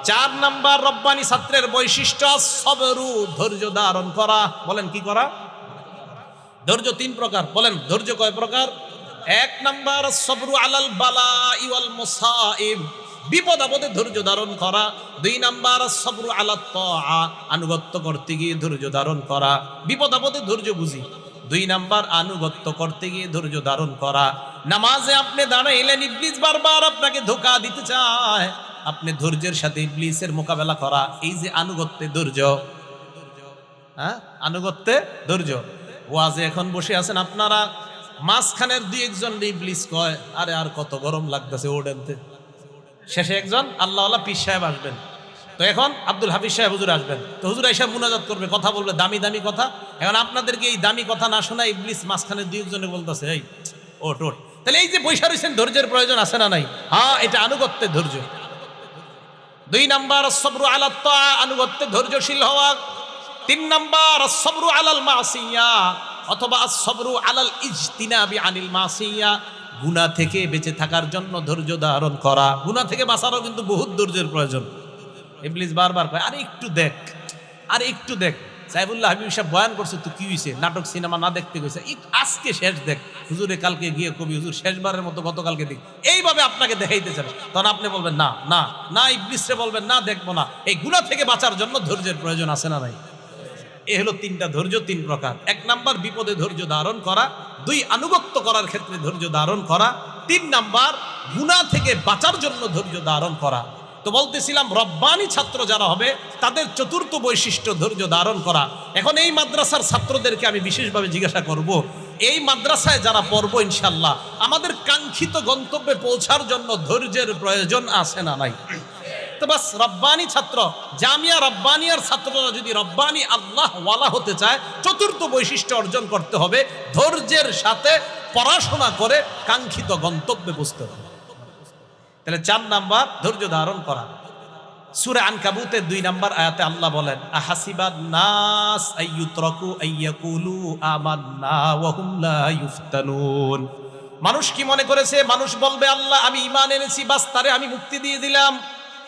4 নাম্বার রব্বানি ছাত্রের বৈশিষ্ট্য সবরু, ধৈর্য ধারণ করা। বলেন কি করা? ধৈর্য 3 প্রকার। বলেন ধৈর্য কয় প্রকার? 1 নাম্বার সবরু আলাল বালাই ওয়াল মুসাইব, বিপদ আপদে ধৈর্য ধারণ করা। 2 নাম্বার সবরু আলাত তাআ, আনুগত্য করতে গিয়ে ধৈর্য ধারণ করা। বিপদ আপদে ধৈর্য বুঝি। 2 নাম্বার আনুগত্য করতে গিয়ে ধৈর্য ধারণ করা। নামাজে আপনি দাঁড়াইলেন, ইবলিস বারবার আপনাকে ধোঁকা দিতে চায়, আপনি ধৈর্যের সাথে ইবলিসের মোকাবেলা করা। এই যে আনুগত্যে ধৈর্য, আনুগত্যে ধৈর্য। ওয়াজে এখন বসে আছেন আপনারা, মাঝখানের 2-1 জন ইবলিস কয়, আরে আর কত গরম লাগতেছে ওডেনতে। শেষে একজন আল্লাহওয়ালা পীর সাহেব আসবেন, তো এখন আব্দুল হাফিজ সাহেব হুজুর আসবেন, তো হুজুর এসে মুনাজাত করবে, কথা বলবে দামি দামি কথা। এখন আপনাদেরকে এই দামি কথা না শোনা ইবলিস মাঝখানে 2-1 জনে বলতেছে, এই ওট ওট। তাহলে এই যে বৈশা রয়েছেন, ধৈর্যের প্রয়োজন আছে না নাই? হ্যাঁ, এটা আনুগত্যের ধৈর্য। 2 নাম্বার সবরু আলাত তাআ, আনুগত্যে ধৈর্যশীল হওয়া। 3 নাম্বার সবরু আলাল মাসিয়া, অথবা সবরু আলাল ইজতিনাবি আনিল মাসিয়া, গুনাহ থেকে বেঁচে থাকার জন্য ধৈর্য ধারণ করা। গুনাহ থেকে বাঁচারও কিন্তু বহুত ধৈর্যের প্রয়োজন। ইবলিস বারবার কয়, আরে একটু দেখ, আরে একটু দেখ। সাইফুল্লাহ হাবিব সাহেব বয়ান করছে, তো কি হয়েছে? নাটক সিনেমা না দেখতে গেছে, আজকে শেষ দেখ। হুজুরে কালকে গিয়ে কবি, হুজুর শেষবারের মতো গতকালকে দেখ, এইভাবে আপনাকে দেখাইতে চাবে। তখন আপনি বলবেন না না না, ইবলিসরে বলবেন না, দেখবো না। এই গুনাহ থেকে বাঁচার জন্য ধৈর্যের প্রয়োজন আছে না নাই? এ হলো 3টা ধৈর্য, 3 প্রকার। 1 নাম্বার বিপদে ধৈর্য ধারণ করা, 2 আনুগত্য করার ক্ষেত্রে ধৈর্য ধারণ করা, 3 নাম্বার গুনাহ থেকে বাঁচার জন্য ধৈর্য ধারণ করা। তো বলতেছিলাম, রব্বানি ছাত্র যারা হবে তাদের 4র্থ বৈশিষ্ট্য ধৈর্য ধারণ করা। এখন এই মাদ্রাসার ছাত্রদেরকে আমি বিশেষভাবে জিজ্ঞাসা করব, এই মাদ্রাসায় যারা পড়বো ইনশাআল্লাহ, আমাদের কাঙ্ক্ষিত গন্তব্যে পৌঁছার জন্য ধৈর্যের প্রয়োজন আছে না নাই? তো বাস, রব্বানি ছাত্র, জামিয়া রব্বানিয়ার ছাত্ররা যদি রব্বানি আল্লাহ ওয়ালা হতে চায়, 4র্থ বৈশিষ্ট্য অর্জন করতে হবে, ধৈর্যের সাথে পড়াশোনা করে কাঙ্ক্ষিত গন্তব্যে পৌঁছতে হবে। তাহলে 4 নাম্বার ধৈর্য ধারণ করা। সূরা আনকাবুতের 2 নম্বর আয়াতে আল্লাহ বলেন, আহাসিবান নাস আইয়ুতরাকু আইয়াকুলু আমান্না ওয়া হুম লা ইফতানুন। মানুষ কি মনে করেছে? মানুষ বলবে আল্লাহ আমি ঈমান এনেছি, বাস তারে আমি মুক্তি দিয়ে দিলাম।